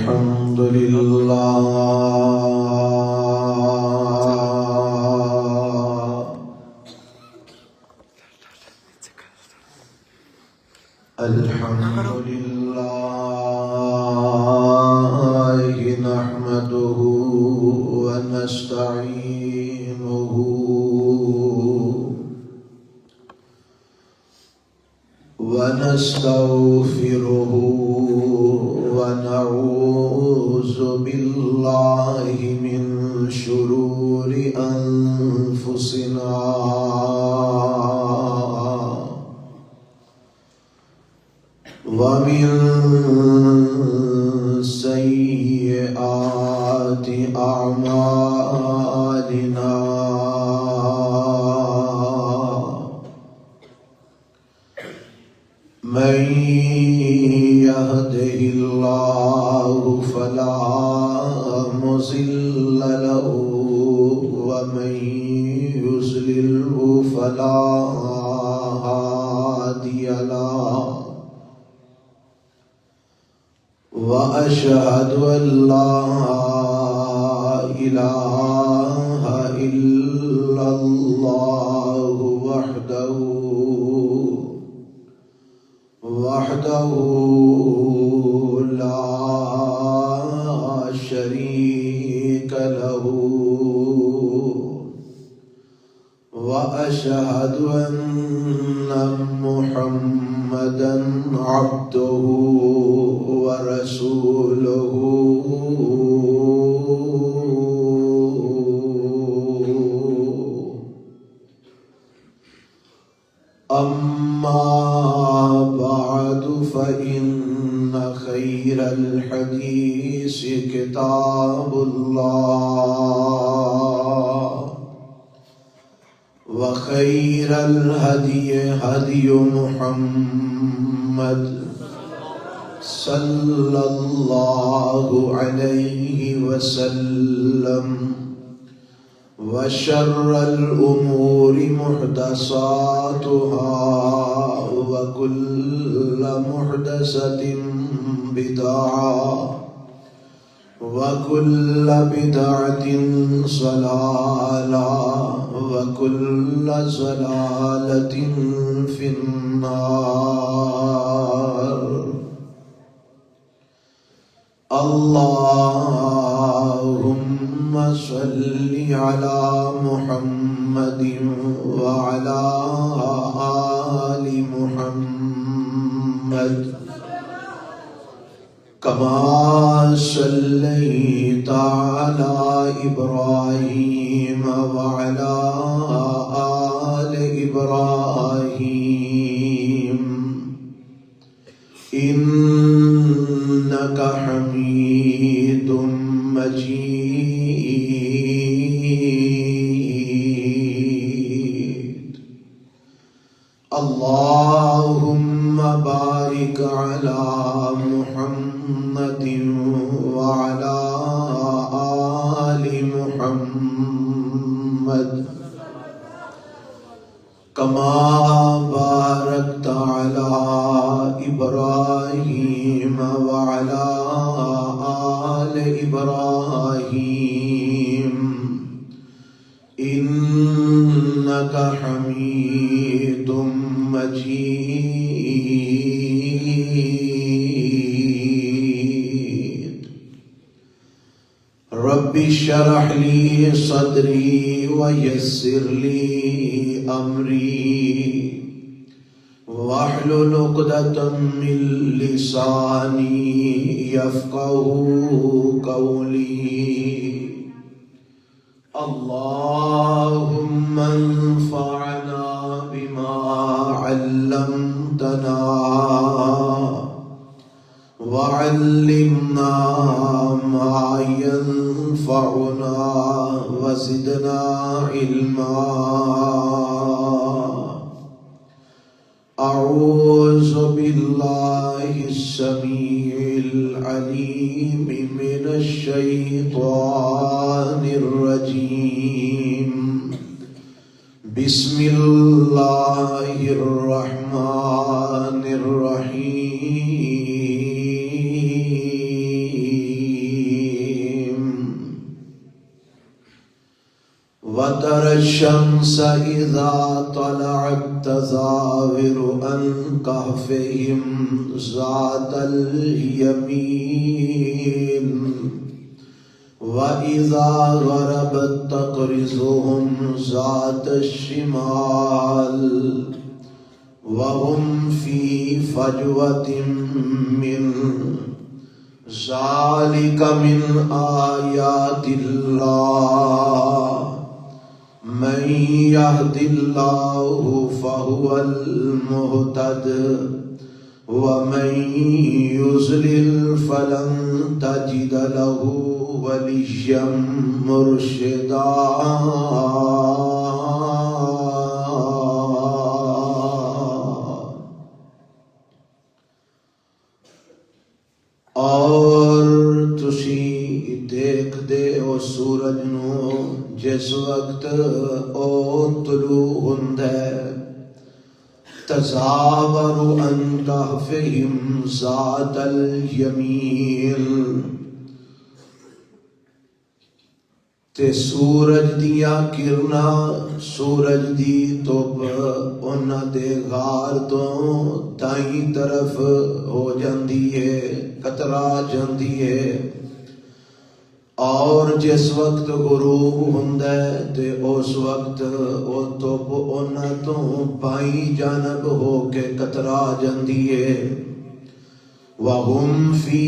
الحمد لله الحمد لله نحمده ونستعينه ونستغفره ونعوذ بالله من شرور أنفسنا ومن سيئات أعمالنا من يهده الله فلا مضل له ومن يضلل فلا هادي له وأشهد أن لا إله إلا الله وحده لا شريك له وأشهد أن محمدًا عبده ورسوله أما بعد فإن خير الحديث كتاب الله وخير الهدي هدي محمد صلى الله عليه وسلم وشر الأمور محدثاتها وكل محدثة بدعة وكل بدعة ضلالة وكل ضلالة في النار. اللهم صل على محمد وعلى آل محمد كما صليت على إبراهيم وعلى آل إبراهيم إنك حميد مجيد. اللهم بارك على محمد وعلى آل محمد كما باركت على إبراهيم وعلى آل إبراهيم إنك حميد مجيد. رب اشرح لي صدري ويسر لي أمري واحلل عقدة من لساني يفقهوا قولي. اللهم انفعنا بما علمتنا وعلمنا ما ينفعنا وزدنا علما. أعوذ بالله السميع العليم من الشيطان الرجيم. بسم الله الرحمن الرحيم. الشمس إذا طلعت تزاور عن كهفهم ذات اليمين وإذا غربت تقرضهم ذات الشمال وهم في فجوة من ذلك من آيات الله من يهد الله فهو المهتد ومن يضلل فلن تجد له وليا مرشدا. اور تسی دیکھ دے او سورج نو جس وقت او طلوع ہندے تزاور عن کہفہم ذات الیمین تے سورج دیاں کرنا سورج دی توپ انہاں دے غار تو دائیں طرف ہو جاندی ہے کترا جاندی ہے اور جس وقت غروب ہوندا ہے تے اس وقت او توپ انہاں تو بائیں جانب ہو کے کترا جاندی ہے وَهُمْ فِي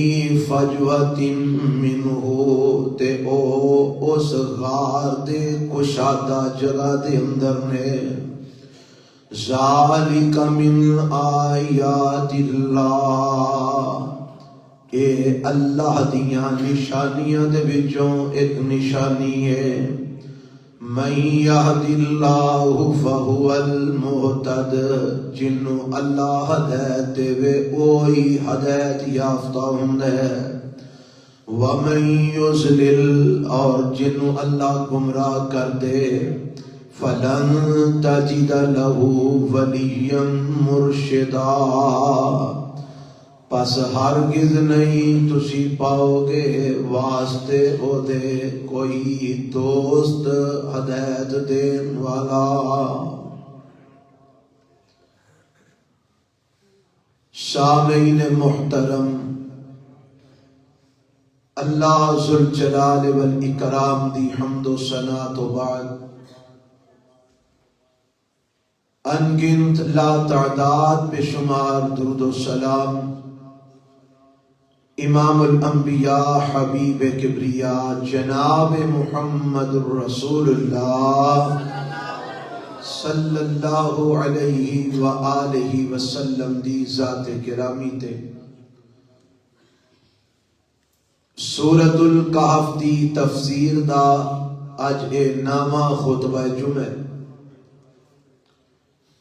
فَجْوَةٍ مِّنْهُ تے او اس غار دے کشادہ جگہ دے اندر نے ذَلِكَ مِنْ آیَاتِ اللَّهِ اے اللہ دیاں نشانیاں دے وچوں ایک نشانی ہے من یہد اللہ فہو المہتد جنوں اللہ ہدایت دے وہی ہدایت یافتہ ہوندا ہے ومن یضلل اور جنوں اللہ گمراہ کر دے فلن تجد له ولیا مرشدا پس ہرگز نہیں تسی پاؤ گے واسطے او دے کوئی دوست ہدایت دین والا. سامعین محترم، اللہ ذوالجلال والاکرام دی حمد و ثنا تو بعد انگنت لا تعداد بے شمار درود و سلام امام الانبیاء حبیب کبریاء جناب محمد رسول اللہ صلی اللہ علیہ وآلہ وسلم دی ذات گرامی تے سورۃ الکہف دی تفسیر دا اج اے نامہ خطبہ جمعہ.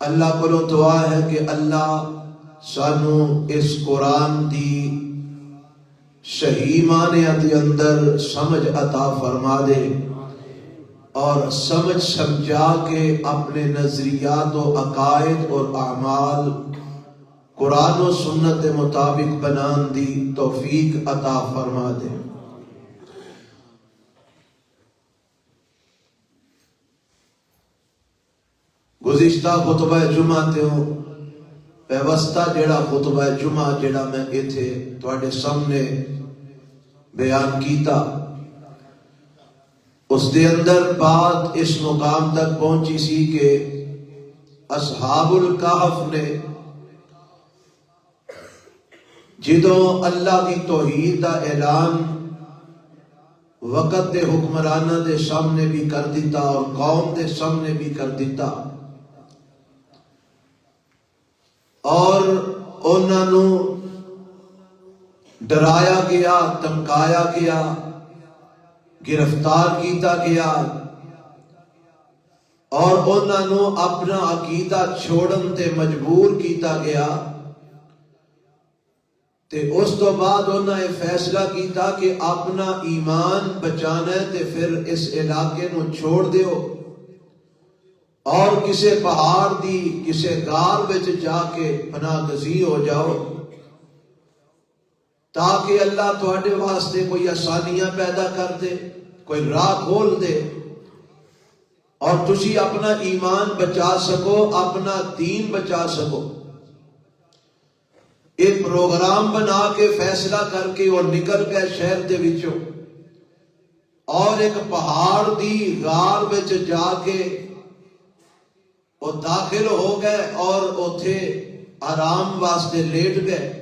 اللہ کو دعا ہے کہ اللہ سانو اس قرآن دی صحیح معنی دے اندر سمجھ عطا فرما دے اور سمجھ سمجھا کے اپنے نظریات و عقائد اور اعمال قرآن و سنت کے مطابق بنان دی توفیق عطا فرما دے. گزشتہ خطبہ جمعہ تے ہوں پیوستہ جیڑا خطبہ جمعہ جیڑا میں ایتھے تواڈے سامنے بیان کیتا اس دے اندر بات اس مقام تک پہنچی سی کہ اصحاب الکہف نے جدوں اللہ دی توحید دا اعلان وقت دے حکمرانہ دے سامنے بھی کر دیتا اور قوم دے سامنے بھی کر دیتا اور انہاں نو ڈرایا گیا دھمکایا گیا گرفتار کیتا گیا اور انہاں نو اپنا عقیدہ چھوڑن تے مجبور کیتا گیا تے اس تو بعد انہاں نے فیصلہ کیتا کہ اپنا ایمان بچانا ہے تے پھر اس علاقے نو چھوڑ دیو اور کسے پہاڑ دی کسے غار وچ جا کے پناہ گزیر ہو جاؤ تاکہ اللہ تواڈے واسطے کوئی آسانیاں پیدا کر دے کوئی راہ کھول دے. اور تسی اپنا ایمان بچا سکو، اپنا دین بچا سکو۔ ایک پروگرام بنا کے فیصلہ کر کے وہ نکل گئے شہر دے وچوں، اور ایک پہاڑ دی غار وچ جا کے وہ داخل ہو گئے اور اوتھے آرام واسطے لیٹ گئے۔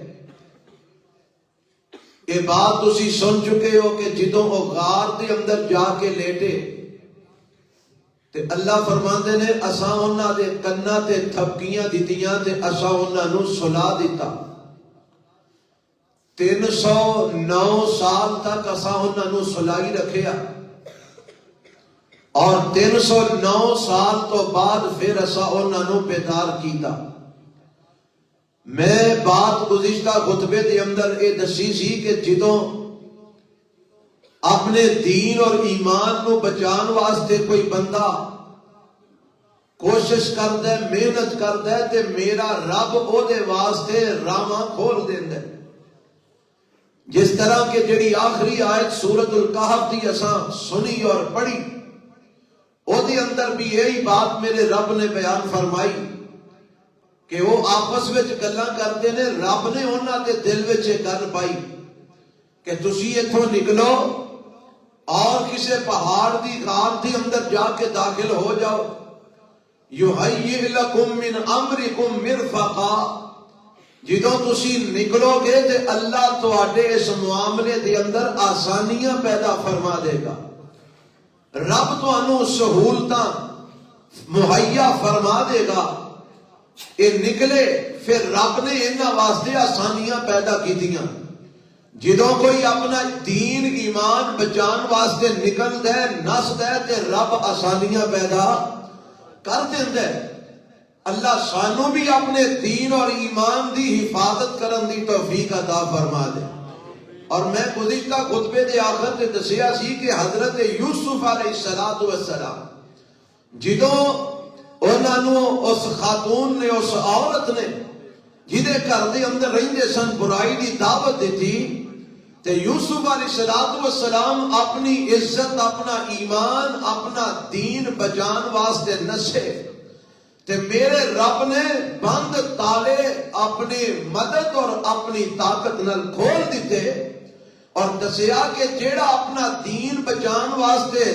یہ بات تسی سن چکے ہو کہ جدوں وہ غار دے اندر جا کے لیٹے تے اللہ فرماندے نے اساں انہاں دے کناں تے تھپکیاں دتیاں تے اساں انہاں نو سلا دیتا۔ 309 سال تک اساں انہاں نو سلائی رکھیا، اور 309 سال تو بعد پھر اساں انہاں نو بیدار کیتا۔ میں بات گزشتہ خطبے دے اندر یہ دسی سی کہ جدوں اپنے دین اور ایمان نو بچان واسطے کوئی بندہ کوشش کردا ہے، محنت کردا ہے، تے میرا رب او دے واسطے راہاں کھول دیندا ہے۔ جس طرح کہ جڑی آخری آیت سورۃ الکہف دی اساں سنی اور پڑھی، او دے اندر بھی یہی بات میرے رب نے بیان فرمائی کہ وہ آپس وچ گلاں کرتے نے، رب نے انہاں دے دل وچ گل پائی کہ تسی ایتھوں نکلو اور کسے پہاڑ دی غار دی اندر جا کے داخل ہو جاؤ۔ یُحَیِّئْ لَکُم مِّنْ أَمْرِکُم مِّرْفَقًا، جدوں تسی نکلو گے تے اللہ تواڈے اس معاملے دے اندر آسانیاں پیدا فرما دے گا۔ رب تانوں سہولتاں مہیا فرما دے گا۔ یہ نکلے، پھر رب نے انہاں واسطے آسانیاں پیدا کیتیاں۔ جدوں کوئی اپنا دین ایمان بچان واسطے نکل دے، نس دے، تے رب آسانیاں پیدا کر دیندا ہے۔ اللہ سانوں بھی اپنے دین اور ایمان دی حفاظت کرن دی توفیق عطا فرما دے۔ اور میں گزشتہ خطبے دے آخر تے دسیا سی کہ حضرت یوسف علیہ السلام جدوں انہاں نو اس خاتون نے، اس عورت نے جدے گھر دے اندر رہندے سن برائی دی دعوت دیتی، تے یوسف علیہ السلام اپنی عزت، اپنا ایمان، اپنا دین بچان واسطے نسے، تے میرے رب نے بند تالے اپنی مدد اور اپنی طاقت نال کھول دیتے، اور دسیا کہ جیڑا اپنا دین بچان واسطے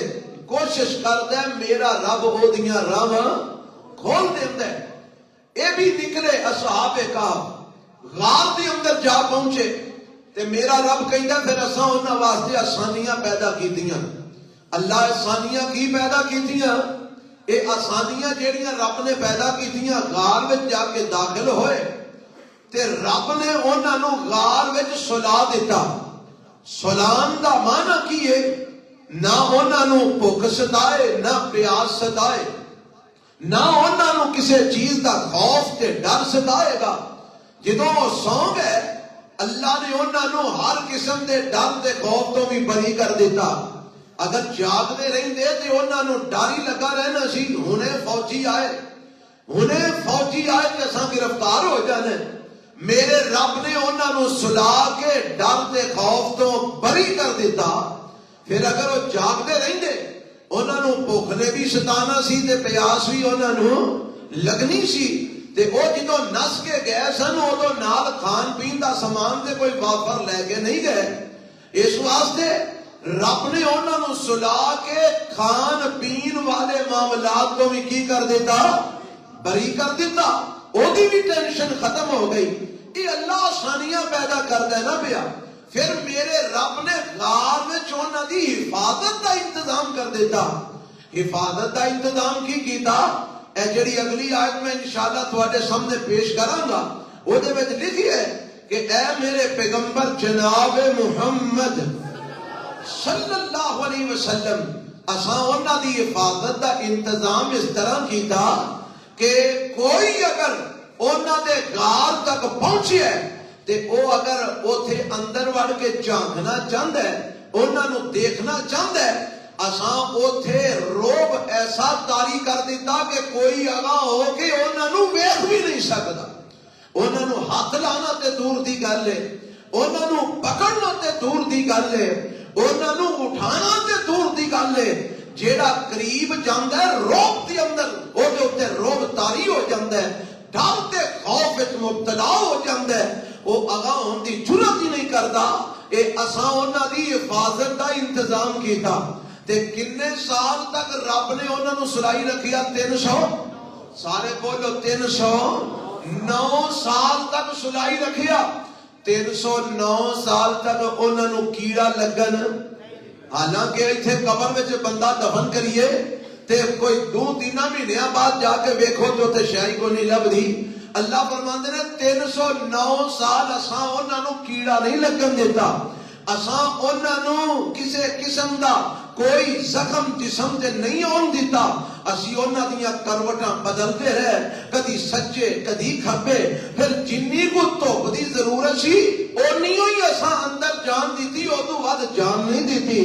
کوشش کردا ہے میرا رب او دیاں راہاں کھول دیندا ہے۔ اے بھی نکلے اصحاب کہف، غار دے اندر جا پہنچے، تے میرا رب کہندا پھر اساں انہاں واسطے آسانیاں پیدا کیتیاں۔ اللہ آسانیاں کی پیدا کیتیاں؟ اے آسانیاں جیڑیاں رب نے پیدا کیتیاں، غار وچ جا کے داخل ہوئے تے رب نے انہاں نو غار وچ سلا دیتا۔ سلان دا معنی کی ہے؟ نہ انہاں نو بھوک ستائے، نہ پیاس ستائے، نہ انہاں نو کسی چیز دا خوف تے ڈر ستائے گا۔ جدوں وہ سو گئے، اللہ نے انہاں نو ہر قسم دے ڈر تے خوف تو بھی بری کر دیتا۔ اگر جاگتے رہندے تے انہاں نو ڈر ہی لگا رہنا سی، ہنے فوجی آئے کہ اساں گرفتار ہو جانے۔ میرے رب نے انہاں نو سلا کے ڈر تے خوف تو بری کر دیتا۔ پھر اگر وہ جاگتے رہندے، انہاں نو بھوک نے بھی ستانا سی تے پیاس بھی انہاں نو لگنی سی، تے او جدوں نس کے گئے سن ادوں نال کھان پین دا سامان تے کوئی وافر لے کے نہیں گئے۔ اس واسطے رب نے انہاں نو سلا کے کھان پین والے معاملات کو بھی کی کر دیتا؟ بری کر دیتا۔ او دی بھی ٹینشن ختم ہو گئی۔ یہ اللہ آسانیاں پیدا کردا ہے نا پیا۔ پھر میرے رب نے غار وچ انہاں دی حفاظت دا انتظام کر دیتا۔ حفاظت دا انتظام کی کیتا؟ اے جڑی اگلی آیت میں انشاءاللہ تواڈے سامنے پیش کراں گا، او دے وچ لکھی ہے کہ اے میرے پیغمبر جناب محمد صلی اللہ علیہ وسلم، اساں انہاں دی حفاظت دا انتظام اس طرح کیتا کہ کوئی اگر انہاں دے غار تک پہنچے تے او اگر اوتھے اندر وڑ کے جھانکنا چاہندا ہے، انہاں نو دیکھنا چاہندا ہے، اساں اوتھے روب ایسا طاری کر دیتا کہ کوئی اگاں ہو کے انہاں نو ویکھ بھی نہیں سکدا۔ انہاں نو ہاتھ لانا تے دور دی گل ہے، انہاں نو پکڑنا تے دور دی گل ہے، انہاں نو اٹھانا تے دور دی گل ہے، جیڑا قریب جاندا ہے روب دے اندر او دے اوتے روب طاری ہو جاندا ہے، ڈر تے خوف وچ مبتلا ہو جاندا ہے، او اگاں ہون دی جرات ہی نہیں کردا۔ اے اساں انہاں دی حفاظت دا انتظام کیتا تے کنے سال تک رب نے انہاں نو سلائی رکھیا؟ 300، سارے بولو 309 سال تک سلائی رکھیا۔ 309 سال تک انہاں نو کیڑا لگن، حالانکہ ایتھے قبر وچ بندہ دفن کریے تے کوئی 2-3 مہینے بعد جا کے ویکھو تو تے شے کو نہیں لبدی۔ اللہ فرماندے نے 309 سال اساں انہاں نو کیڑا نہیں لگن دیتا، اساں انہاں نو کسے قسم دا کوئی زخم جسم تے نہیں آن دیتا، اسی انہاں دیاں کروٹاں بدلتے رہے، کدی سجے کدی کھبے، پھر جنی کو دھوپ دی ضرورت سی اونی ہوئی اساں اندر جان دیتی، ادو بعد جان نہیں دیتی۔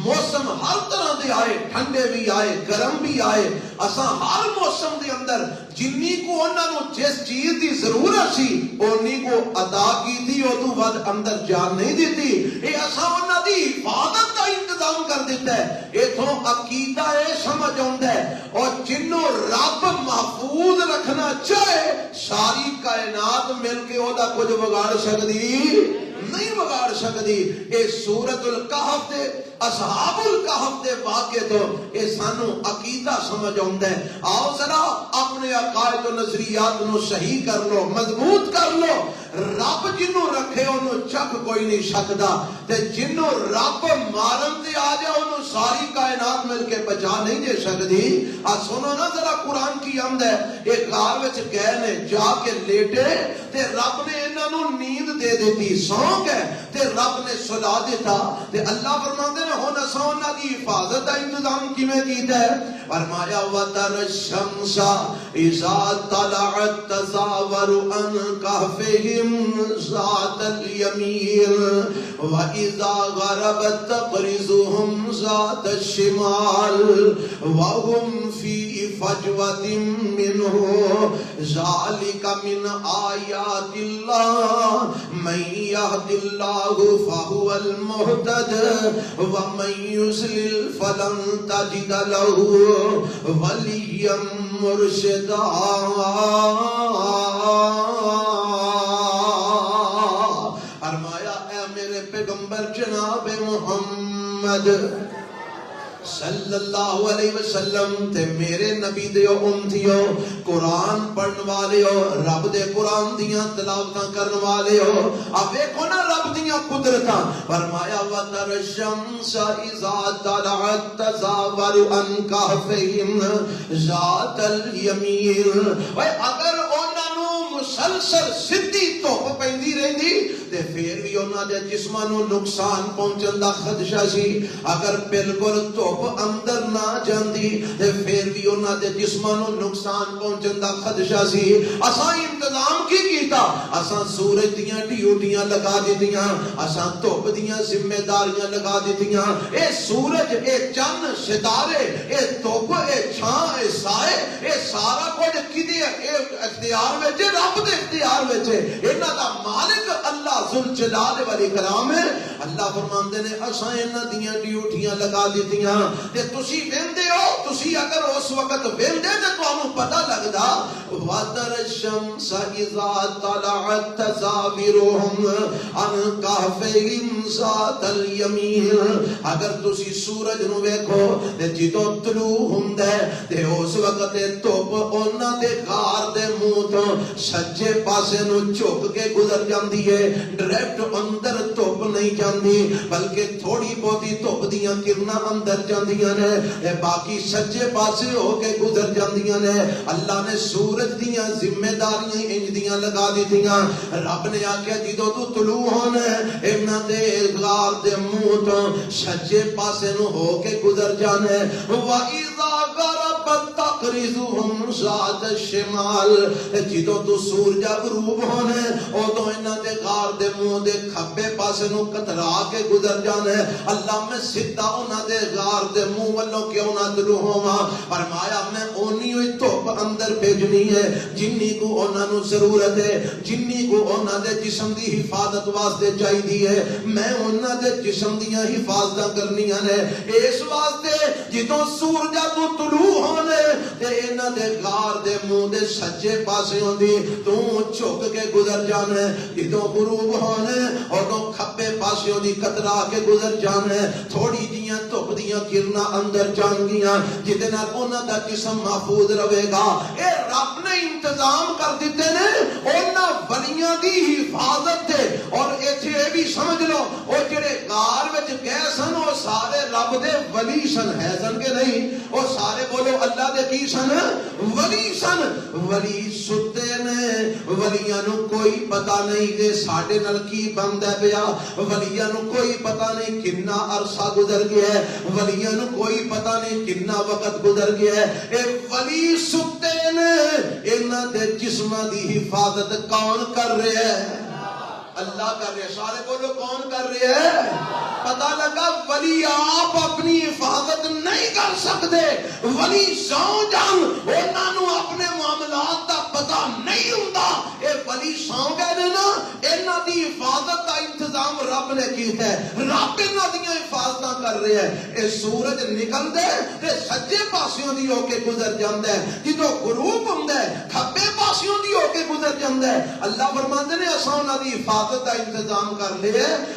موسم ہر طرح دے آئے، ٹھنڈے بھی آئے گرم بھی آئے، اساں ہر موسم دے اندر جنی کو انہاں نو جس چیز دی ضرورت سی اونی کو عطا کی تھی، ادو بعد اندر جان نہیں دیتی۔ اے اساں انہاں دی حفاظت دا انتظام کر دیتا ہے۔ ایتھوں عقیدہ اے سمجھ آوندا ہے، اور جنوں رب محفوظ رکھنا چاہے ساری کائنات مل کے او دا کچھ بگاڑ سکدی نہیں بگاڑ سکدی۔ اے سورۃ الکہف دے اصحاب الکہف دے واقعے تو اے سانو عقیدہ سمجھ آوندا ہے۔ آؤ ذرا اپنے عقائد و نظریات نو صحیح کر لو، مضبوط کر لو۔ رب جنوں رکھے انہوں چک کوئی نہیں سکدا، تے جنوں رب مارن تے آ جائے انہوں ساری کائنات مل کے بچا نہیں دے سکدی۔ سنو نا ذرا قرآن کی حمد ہے، ایک غار وچ گئے نے، جا کے لیٹے تے رب نے انہاں نو نیند دے دیتی، سو گئے تے رب نے سلا دیتا، تے اللہ فرماندے نے ہن اساں انہاں دی حفاظت دا انتظام کیویں کیتا ہے؟ فرمایا وَتَرَ الشَّمْسَ إِذَا طَلَعَتْ تَزَاوَرُ عَنْ كَهْفِهِمْ ذَاتَ الْيَمِينِ وَإِذَا غَرَبَتْ تَقْرِضُهُمْ ذَاتَ الشِّمَالِ وَهُمْ فِي فَجْوَةٍ مِّنْهُ ذَلِكَ مِنْ آيَاتِ اللَّهِ مَن يَهْدِ اللَّهُ فَهُوَ الْمُهْتَدِ وَمَن يُضْلِلْ فَلَن تَجِدَ لَهُ وَلِيًّا مُرْشِدًا۔ فرمایا اے میرے پیغمبر جناب محمد صلی اللہ علیہ وسلم تے میرے نبی دے امتیو، قرآن پڑھن والے ہو، رب دے قرآن دیاں تلاوتاں کرن والے ہو، اب دیکھو نا رب دیاں قدرتاں۔ فرمایا وَتَرَ الشَّمْسَ إِذَا طَلَعَتْ تَزَاوَرُ عَنْ كَهْفِهِمْ ذَاتَ الْيَمِينِ، اگر انہاں نو مسلسل سدھی دھوپ پیندی رہندی تے پھر بھی انہاں دے جسماں نو نقصان پہنچن دا خدشہ سی، اگر بالکل دھوپ اندر نہ جاندی تے پھر بھی انہاں دے جسماں نو نقصان پہنچن دا خدشہ سی۔ اساں انتظام کی کیتا؟ اساں سورج دیاں ڈیوٹیاں لگا دتیاں، اساں دھوپ دیاں ذمہ داریاں لگا دتیاں۔ اے سورج، اے چند، ستارے، اے دھوپ، اے چھاں، اے سائے، اے سارا کچھ کدے اختیار وچ؟ رب دے اختیار وچ۔ انہاں دا مالک اللہ ذوالجلال والاکرام ہے۔ اللہ فرماندے نے اساں انہاں دیاں ڈیوٹیاں لگا دتیاں تے تسی ویندے ہو، تسی اگر اس وقت ویندے تے تانوں پتہ لگدا وَتَرَ الشَّمْسَ إِذَا طَلَعَتْ تَزَاوَرُ عَنْ كَهْفِهِمْ ذَاتَ الْيَمِينِ، اگر تسی سورج نو ویکھو تے جدوں طلوع ہوندا ہے تے اس وقت دھوپ انہاں دے غار دے منہ تو سجے پاسے نو جھک کے گزر جاندی ہے، ڈائریکٹ اندر دھوپ نہیں جاندی بلکہ تھوڑی بہتی دھوپ دیاں کرناں اندر جاندیاں نے، باقی سجے پاسے ہو کے گزر جاندیاں نے۔ اللہ نے سورج دیاں ذمہ داریاں انج دیاں لگا دتیاں۔ رب نے آکھیا جدوں تو طلوع ہونا ہے انہاں دے غار دے منہ تو سجے پاسے نو ہو کے گزر جانا ہے۔ وَإِذَا غَرَبَتْ تَقْرِضُهُمْ ذَاتَ الشِّمَالِ، جدوں تو سورجا غروب ہونا ادو انہاں دے غار دے منہ دے کھبے پاسے نو کترا کے گزر جانا ہے اللہ میں سیدھا انہاں دے غار دے منہ والوں کیوں نہ دلو ہوا فرمایا میں اونی ہوئی دھوپ اندر بھیجنی ہے جنی کو انہاں نو ضرورت ہے جنی کو انہاں دے جسم دی حفاظت واسطے چاہیے ہے میں انہاں دے جسم دیاں حفاظت کرنیاں نے اس واسطے جدوں سورجا تو طلوع ہونے تے انہاں دے غار دے منہ دے سجے پاسے ہوندی تو جھک کے گزر جانا ہے جدوں غروب ہونے اور تو کھبے پاسے ہوندی کترا کے گزر جانا ہے تھوڑی جیاں دھوپ دیاں کرنا اندر جان گیاں جدے نال انہاں دا جسم محفوظ رہے گا اے رب نے انتظام کر دیتے نے انہاں ولیاں دی حفاظت تے اور ایتھے بھی سمجھ لو او جڑے غار وچ گئے سن او سارے رب دے ولی سن ہے سن کے نہیں او سارے بولو اللہ دے کی سن ولی سن ولی ستے نے ولیاں نو کوئی پتہ نہیں کہ ساڈے نال کی بندا پیا ولیاں نو کوئی پتہ نہیں کتنا عرصہ گزر گیا ہے ولیاں نو کوئی پتہ نہیں کتنا وقت گزر گیا ہے اے ولی ستے نے انہاں دے جسماں دی حفاظت کون کر رہا ہے اللہ کر رہے ہیں سارے بولو کون کر رہے ہیں پتہ لگا ولی آپ اپنی حفاظت نہیں کر سکتے ولی سو جان انہاں نو اپنے معاملات دا پتہ نہیں ہوندا اے ولی سو گئے نا انہاں دی حفاظت دا انتظام رب نے کیتا ہے رب انہاں دی حفاظت کر رہے ہیں اے سورج نکل دے تے سجے پاسیوں دی ہو کے گزر جاندا ہے جدوں غروب ہوندا ہے کھبے پاسیوں دی ہو کے گزر جاندا ہے اللہ فرماندے نے اساں انہاں دی حفاظت دا انتظام کر لے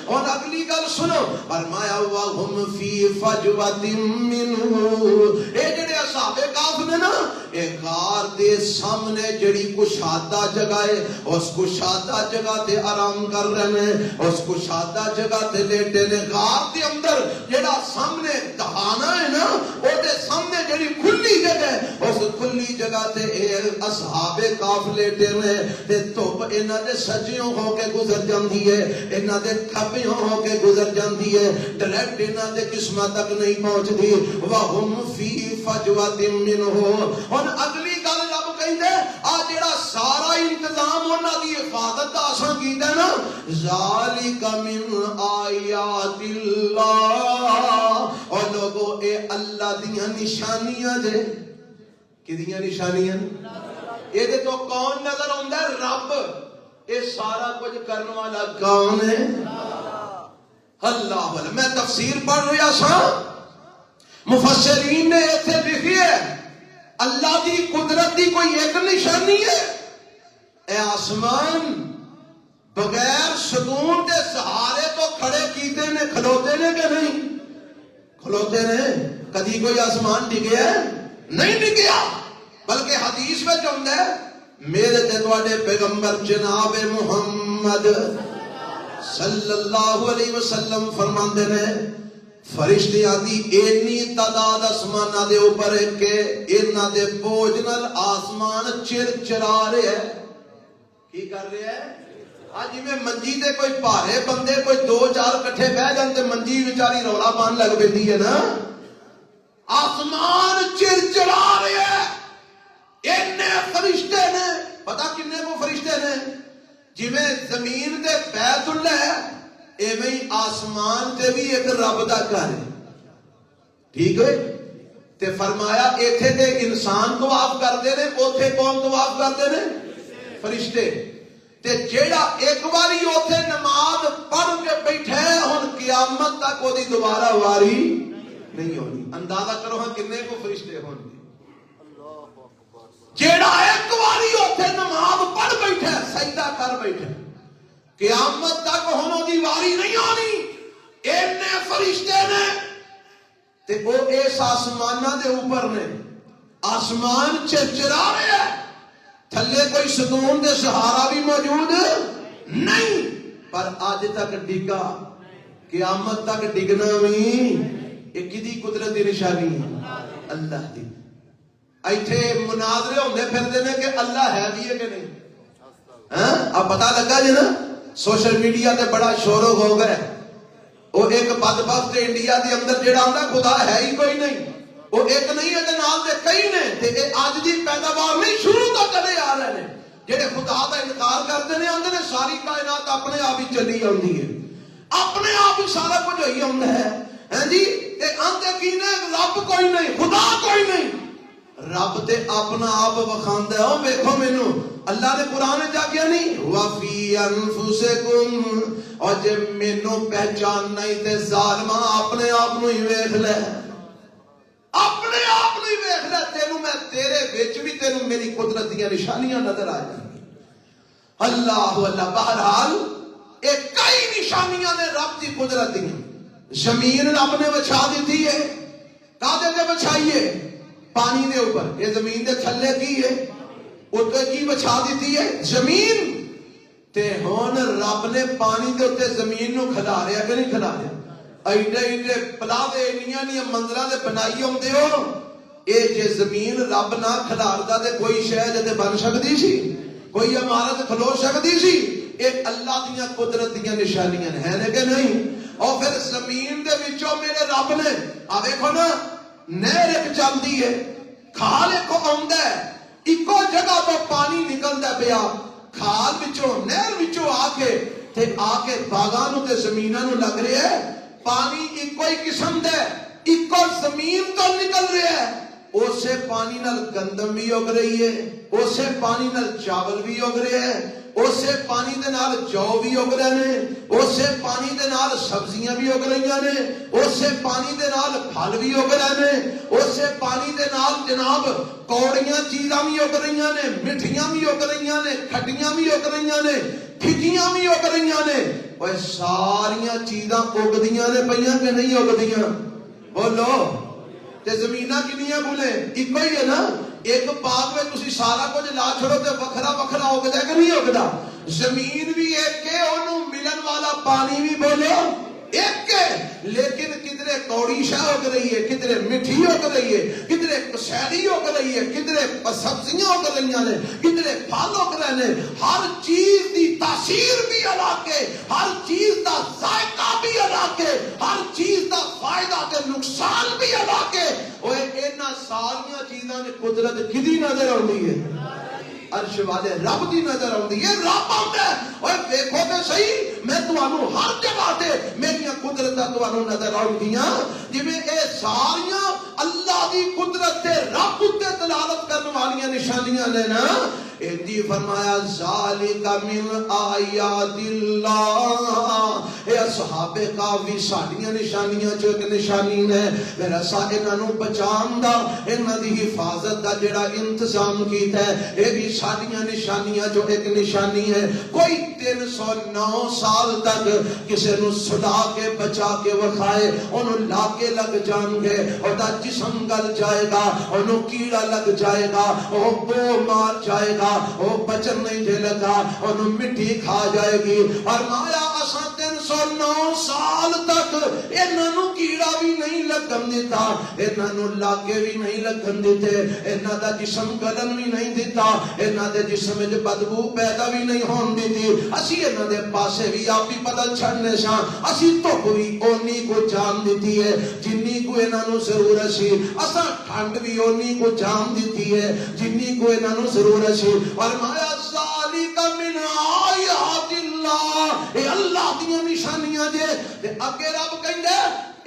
اور اگلی گل سنو فرمایا وَهُمْ فِي فَجْوَةٍ مِّنْهُ اے جڑے اصحاب کہف نے نا اے غار دے سامنے جڑی کشادہ جگہ ہے اس کشادہ جگہ تے آرام کر رہے ہیں اس کشادہ جگہ تے لیٹے نے غار دے اندر جڑا سامنے دہانا ہے نا او دے سامنے جڑی کھلی جگہ ہے اس کھلی جگہ تے اے اصحاب کہف لیٹے ہوئے تے دھوپ انہاں دے سجیوں ہو کے گزر جاندی ہے انہاں دے کھبیوں ہو کے گزر جاندی ہے ڈائریکٹ انہاں دے جسماں تک نہیں پہنچدی وَهُمْ فِي فَجْوَةٍ مِّنْهُ ہن اگلی گل رب کہندے آ جڑا سارا انتظام انہاں دی حفاظت دا اساں کیتا نا ذالک من آیات اللہ اور لوگو اے اللہ دیاں نشانیاں جے کدیاں نشانیاں اے دے تو کون نظر آندا ہے رب اے سارا کچھ کرنے والا کون ہے اللہ والا میں تفسیر پڑھ رہا سا مفسرین نے ایتھے لکھی ہے اللہ دی قدرت دی کوئی ایک نشانی ہے اے آسمان بغیر ستون دے سہارے تو کھڑے کیتے نے کھلوتے نے کہ نہیں کھلوتے نے کدی کوئی آسمان ڈگیا ہے نہیں ڈگیا بلکہ حدیث میں جو ہے میرے تے تواڈے پیغمبر جناب محمد صلی اللہ علیہ وسلم فرماندے نے فرشتیاں دی اینی تعداد آسماناں دے اوپر ہے کہ انہاں دے بوجھ نال آسمان چرچرا رہے ہے کی کر رہے ہے آج میں منجی تے کوئی پارے بندے کوئی دو چار کٹھے بہ جان تے منجی بیچاری رولا پان لگ پیندی ہے نا آسمان چرچرا رہے ہے اینے فرشتے نے پتہ کنے کو فرشتے نے جویں زمین دے بیت اللہ ہے ایویں آسمان تے بھی ایک رب دا گھر ہے ٹھیک ہے تے فرمایا ایتھے تے انسان طواف کردے نے اوتھے کون طواف کردے نے فرشتے تے جیڑا ایک باری اوتھے نماز پڑھ کے بیٹھے ہن قیامت تک اودی دوبارہ واری نہیں ہونی اندازہ کرو ہاں کنے کو فرشتے ہون گے جیڑا ایک باری اوتھے نماز پڑھ بیٹھے سجدہ کر بیٹھے قیامت تک ہونوں دی واری نہیں آنی اینے فرشتے نے تے وہ اس آسمانہ دے اوپر نے آسمان چرچرا رہے ہیں تھلے کوئی ستون دے سہارا بھی موجود نہیں پر آج تک ڈگا قیامت تک ڈگنا بھی ایک کدی قدرت دی نشانی اللہ دی ایتھے مناظرے ہوندے پھردے نے کہ اللہ ہے بھی ہے کہ نہیں اب پتہ لگا جی نا سوشل میڈیا تے بڑا شور ہو گئے وہ ایک بدبخت انڈیا دے اندر جڑا ہوندا خدا ہے ہی کوئی نہیں وہ ایک نہیں ہے تے نال دے کئی نے تے اج دی پیداوار نہیں شروع تو چلے آ رہے نے جہے خدا کا انکار کرتے ہیں آندے نے ساری کائنات اپنے آپ ہی چلی آتی ہے، اپنے آپ ہی سارا کچھ ہوئی آتا ہے، ہاں جی آندے کی نے رب کوئی نہیں، خدا کوئی نہیں، رب تے اپنا آپ وکھاندا ہے۔ او ویکھو مینوں اللہ نے قرآن چ آکھیا نہیں وفی انفسکم، اور جے مینوں پہچاننا ہی تے ظالما اپنے آپ نو ہی ویکھ لے، اپنے آپ نو ہی ویکھ لے، تینوں میں تیرے وچ بھی تینوں میری قدرت دیاں نشانیاں نظر آ جائیں۔ اللہ اللہ، بہرحال ایک کئی نشانیاں نے رب کی قدرت دیاں۔ زمین رب نے بچھا دیتی ہے، کادے تے بچھائیے؟ پانی دے اوپر۔ یہ زمین دے تھلے کی ہے؟ اوتے کی بچھا دیتی ہے؟ زمین۔ تے ہن رب نے پانی دے اوتے زمین نو کھلاریا کہ نہیں کھلاریا؟ ایڈے ایڈے پلاوے انیاں منظراں دے بنائی ہوندے ہو، اے جے زمین رب نہ کھلاردا تے کوئی شے تے بن سکدی سی؟ کوئی عمارت کھلو سکتی سی؟ ایک اللہ دیاں قدرت دیاں نشانیاں ہیں کہ نہیں؟ اور پھر زمین دے وچوں میرے رب نے آ ویکھو نا نہر ایک چلدی ہے، کھال ایک آوندا ہے، اکو جگہ تو پانی نکلدا پیا، کھال وچوں نہر وچوں آ کے باغاں نوں تے زمیناں نوں لگ رہا ہے پانی اکو ہی قسم دا اکو زمین تو نکل رہا ہے۔ اسے پانی نال گندم بھی اگ رہی ہے، اسے پانی نال چاول بھی اگ رہے ہیں، اسے پانی دے نال جو بھی اگ رہے ہیں، اسے پانی دے نال سبزیاں بھی اگ رہی ہیں، اسے پانی دے نال پھل بھی اگ رہے ہیں، اسے پانی دے نال جناب کوڑیاں چیزاں بھی اگ رہی ہیں، مٹھیاں بھی اگ رہی ہیں، کھٹیاں بھی اگ رہی ہیں، پھکیاں بھی اگ رہی ہیں۔ وہ ساریاں چیزاں اگدیاں نے پئیاں کہ نہیں اگدیاں؟ بولو تے زمیناں کنیاں بولے ایک ہی ہے نا؟ ایک باغ میں تسی سارا کچھ لا چھڑو تے وکھرا وکھرا اگدا کہ نہیں اگدا؟ زمین بھی ایک ہے، انہوں ملن والا پانی بھی بولو ایک ہے، لیکن کدھرے کوڑی شاہ اگ رہی ہے، کدھرے مٹھی اگ رہی ہے، کدھرے کسیری اگ رہی ہے، کدھرے سبزیاں اگ رہی ہیں، کدھرے پھل اگ رہے ہیں۔ ہر چیز دی تاثیر بھی الگ ہے، ہر چیز دا ذائقہ بھی الگ ہے، ہر چیز دا فائدہ تے نقصان بھی الگ ہے۔ اوے انہاں ساریاں چیزاں نے قدرت کدی نظر آندی ہے؟ عرش والے رب دی نظر آندی ہے۔ رب آندا ہے اوے دیکھو تے صحیح میں تانوں ہر جگہ تے میری قدرتاں تانوں نظر آندیاں، جویں اے ساریاں اللہ دی قدرت تے رب تے دلالت کرن والیاں نشانیاں نے نا۔ ایندی فرمایا ذالک من آیات اللہ، اے اصحاب کہف ساڈیاں نشانیاں چوں ایک نشانی ہے، میرا سا انہاں نوں بچان دا، انہاں دی حفاظت دا جڑا انتظام کیتا ہے، اے بھی ساڈیاں نشانیاں چوں ایک نشانی ہے۔ کوئی 309 سال تک کسے نوں سڑا کے بچا کے وکھائے، انہوں لا کے لگ جان گے، اور جسم گل جائے گا، انہوں کیڑا لگ جائے گا، وہ بو مار جائے گا، وہ بچن نہیں دے لگا، انہوں مٹی کھا جائے گی۔ اور مایا اساں 309 سال تک انہوں کیڑا بھی نہیں لگن دیتا، انہوں لاگے بھی نہیں لگن دیتے، انہوں دا جسم گلن بھی نہیں دیتا، انہوں دے جسم جو بدبو پیدا بھی نہیں ہون دیتی۔ اسی انہوں دے پاسے بھی آپ ہی پتہ چھڑنے ساں، اسی تو کوئی اونی کو جان دیتی ہے جنی کو انہوں ضرورت سی، اساں ٹھنڈ بھی اونی کو جان دیتی ہے جنی کو انہوں ضرورت سی۔ اور مایا ذالک من آیات اللہ، اے اللہ دیاں نشانیاں جے، تے اگے رب کہندے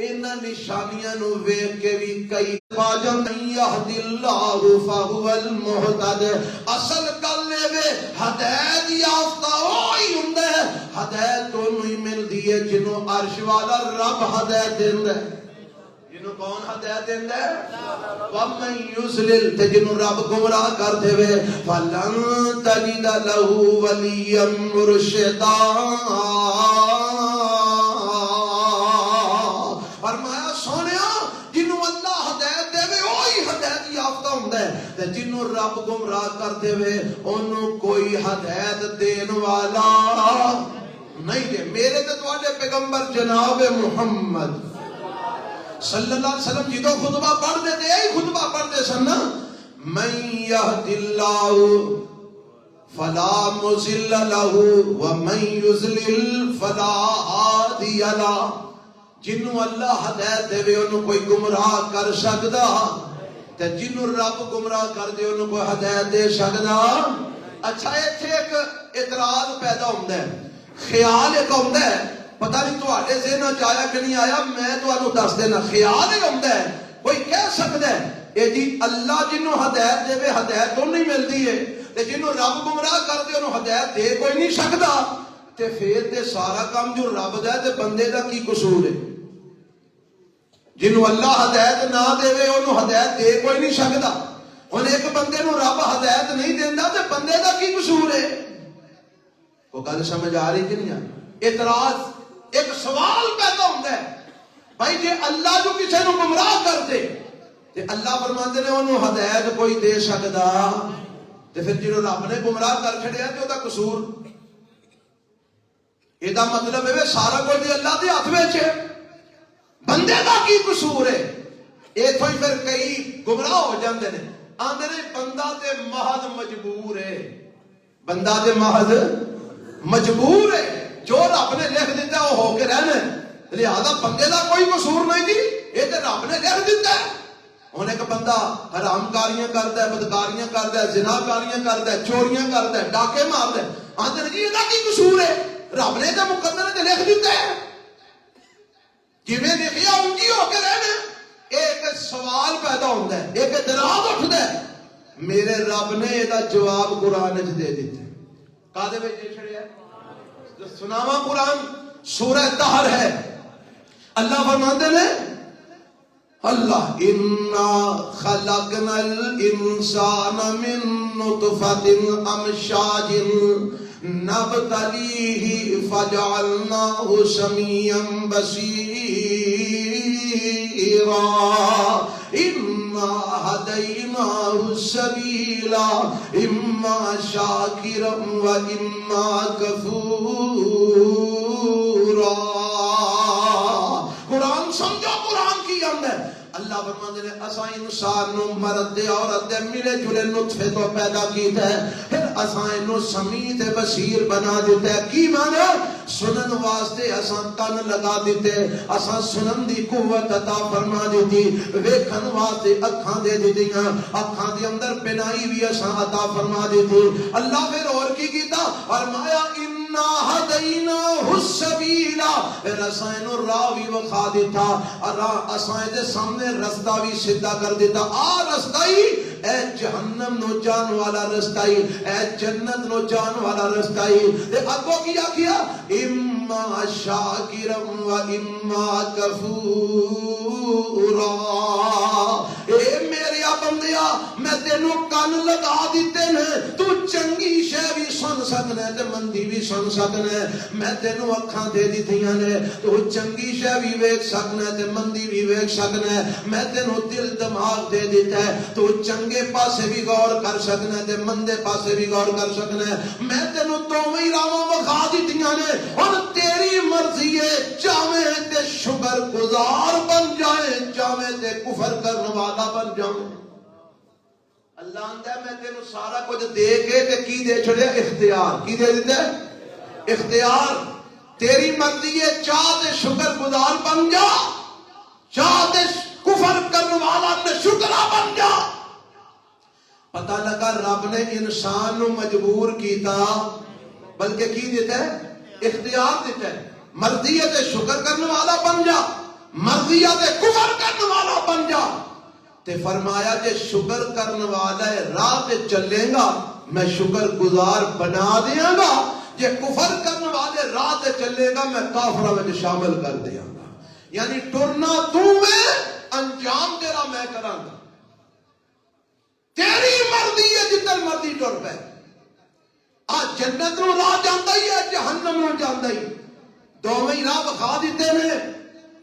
انہاں نشانیاں نو ویکھ کے بھی کئی باجم نہیں یہد اللہ فہو المہتد۔ اصل گل اے ہدایت یافتہ وہی ہوندا ہے، ہدایت اونوں ہی ملدی ہے جنوں عرش والا رب ہدایت دیندا ہے۔ جنوں کون ہدایت دیندا ہے؟ وَمَن يُضْلِلْ، تے جنوں رب گمراہ کر دے وے فَلَن تَجِدَ لَهُ وَلِيًّا مُرْشِدًا۔ فرمایا سونیا جنوں اللہ ہدایت دے وے وہی ہدایت یافتہ ہوندا ہے، تے جنوں رب گمراہ کر دے وے اونوں کوئی ہدایت دین والا نہیں دے۔ میرے تے تواڈے پیغمبر جناب محمد صلی اللہ علیہ وسلم جدو خطبہ پڑھ دے یہی خطبہ پڑھ دے سن نا، من یہد اللہ فلا مضل لہ ومن یضلل فلا ہادی لہ۔ جنوں اللہ ہدایت دے انہوں کوئی گمراہ کر سکدا، تے جنوں رب گمراہ کر دے انہوں کوئی ہدایت دے سکدا اچھا ایتھے ایک اعتراض پیدا ہوتا ہے، خیال ایک ہوتا ہے، پتہ نہیں تواڈے ذہن چ آیا کہ نہیں آیا، میں تانوں دس دینا، خیال ایک ہوتا ہے، کوئی کہہ سکتا ہے اے جی اللہ جنوں ہدایت دے ہدایت تو نہیں ملتی ہے، تے جنوں رب گمراہ کر دے انہوں ہدایت دے کوئی نہیں سکتا، تے پھر تے سارا کام جو رب دا ہے تے بندے دا کی قصور ہے؟ جنوں اللہ ہدایت نہ دے انہوں ہدایت دے کوئی نہیں سکتا، ہن ایک بندے نو رب ہدایت نہیں دیندا تے بندے دا کی قصور ہے؟ وہ گل سمجھ آ رہی کہ نہیں آ رہی؟ اعتراض ایک سوال پیدا ہوتا ہے، بھائی جے اللہ جو کسی نو گمراہ کر دے تے اللہ فرماندے نے انہوں ہدایت کوئی دے سکدا، تے پھر جنوں رب نے گمراہ کر چھڑیا تے دا قصور؟ یہ مطلب ہے سارا کچھ اللہ کے ہاتھ میں ہے، بندے کا کی قصور ہے؟ اتوں ہی پھر کئی گمراہ ہو جاندے نے، آندے نے بندہ تے محض مجبور ہے، بندہ تے محض مجبور ہے، جو رب نے لکھ دیتا ہے وہ ہو کے رہنا ہے، لہذا بندے کا کوئی قصور نہیں جی، یہ تو رب نے لکھ دیتا ہے۔ ہن ایک بندہ حرام کاریاں کرتا ہے، بدکاریاں کرتا ہے، زنا کاریاں کرتا ہے، چوریاں کرتا ہے، ڈاکے مارتا ہے، آندے نے جی یہ کی قصور ہے؟ رب نے تو مقدر نے لکھ دیتا ہے، جویں لکھیا انجی ہو کے رہنا۔ ایک سوال پیدا ہوتا ہے، ایک اعتراض اٹھتا ہے، میرے رب نے یہ جواب قرآن وچ دے دیتا ہے، کادے وچ دے چھڑیا؟ سناواں قرآن، سورہ طہر ہے، اللہ فرماندے نے اللہ انا خلقنا الانسان من نطفۃ امشاج نبتلیہ فجعلناہ سمیعا بصیرا انا ہدیناہ السبیل اما شاکرا و اما کفورا۔ قرآن سمجھو قرآن کی اندر اللہ فرماتے ہیں اساں انسان نو مرد دے عورت دے ملے جلے نطفے تو پیدا کیتا ہے، پھر اساں انو سمیع تے بصیر بنا دیتا ہے، کی معنی؟ سنن واسطے اساں کن لگا دیتے، اساں سنن دی قوت عطا فرما دیتی، ویکھن واسطے اکھاں دے دیتیاں، اکھاں دے اندر بینائی بھی اساں عطا فرما دیتی۔ اللہ پھر اور کی کیتا؟ فرمایا انا ہدیناہ السبیل، پھر اساں انو راہ بھی وکھا دیتا، اساں دے سامنے رستہ بھی سیدھا کر دیتا، آ رستہ ہی اے جہنم نو جان والا رستہ ہی، اے جنت نو جان والا رستہ ہی، تے اگو کیا کیا؟ اما شاکرا و اما کفورا۔ اے میرے بندیا میں تینوں کن لگا دیتے ہیں، تو چنگی شے بھی سن سکنا ہے تے مندی بھی سن سکنا ہے، میں تینوں اکھاں دے دیتیاں نے، تو چنگی شے بھی ویکھ سکنا ہے تے مندی بھی ویکھ سکنا ہے، میں تینوں دل دماغ دے دیتا ہے، تو چنگے پاسے بھی غور کر سکنا ہے تے مندے پاسے بھی غور کر سکنا ہے، میں تینوں دوویں راواں وکھا دیتیاں نے، اور تیری مرضی ہے چاہے تے شکر گزار بن جائے، چاہے تے کفر کرنے والا بن جاؤں۔ اللہ آندا ہے میں تینوں سارا کچھ دے کے تے کی دے چھڑیا؟ اختیار۔ کی دے دیتا ہے؟ اختیار۔ تیری مرضی ہے چاہ تے شکر گزار بن جا، چاہ تے کفر کرنے والا تے شکرا بن جا۔ پتہ لگا رب نے انسان نو مجبور کیتا، بلکہ کی دیتا ہے؟ اختیار دیتا ہے، مرضی ہے تے شکر کرنے والا بن جا، مرضی ہے تے کفر کرنے والا بن جا، تے فرمایا جے شکر کرنے والا ہے راہ تے چلے گا میں شکر گزار بنا دیاں گا، جے کفر کرنے والے راہ تے چلے گا میں کافرہ میں شامل کر دیاں گا۔ یعنی ٹرنا تو میں، انجام تیرا میں کراں گا، تیری مرضی ہے جتن مرضی ٹر پہ، آج جنت نو راہ جاندا ہی ہے، جہنم نو جاندا ہی، دوویں راہ بکھا دیتے نے،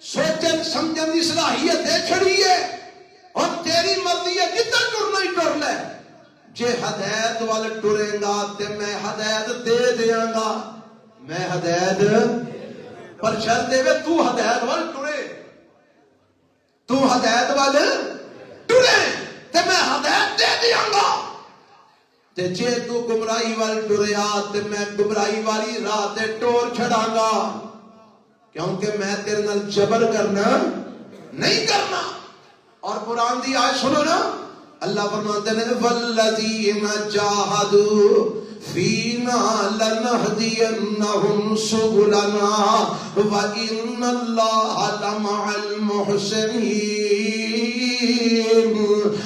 سوچن سمجھن دی صلاحیت دے چھڑی ہے، اور تیری مرضی ہے جتن ٹرنا ہی ٹر لے، جے ہدایت والے ٹرے گا تے میں ہدایت دے دیاں گا، میں ہدایت پر شرط دے تو ہدایت والے ٹرے، تو ہدایت والے ٹرے تے میں ہدایت دے دیاں گا، تے جے تو گمراہی والے ٹریا تے میں گمراہی والی راہ تے ٹور چھڑاں گا، کیونکہ میں تیرے نال جبر کرنا نہیں کرنا۔ اور قرآن دی آیت سنو نا، اللہ فرماتے ہیں والذین جاہدوا فینا لنہدینہم سبلنا وَإِنَّ اللَّهَ لَمَعَ الْمُحْسِنِينَ۔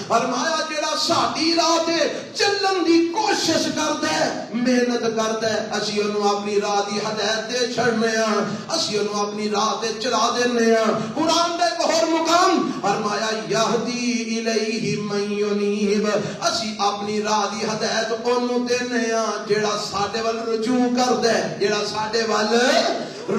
فرمایا جڑا ساڈی راہ تے چلن دی کوشش کردا ہے، محنت کردا ہے، اسی اونوں اپنی راہ دی ہدایت تے چھڑنے ہاں، اسی اونوں اپنی راہ تے چلا دینے ہاں۔ قرآن دا ایک اور مقام فرمایا یہدی الیہ من ینیب، اسی اپنی راہ دی ہدایت اونوں دینے ہاں جڑا ساڈے ول رجوع کردا ہے، جڑا ساڈے ول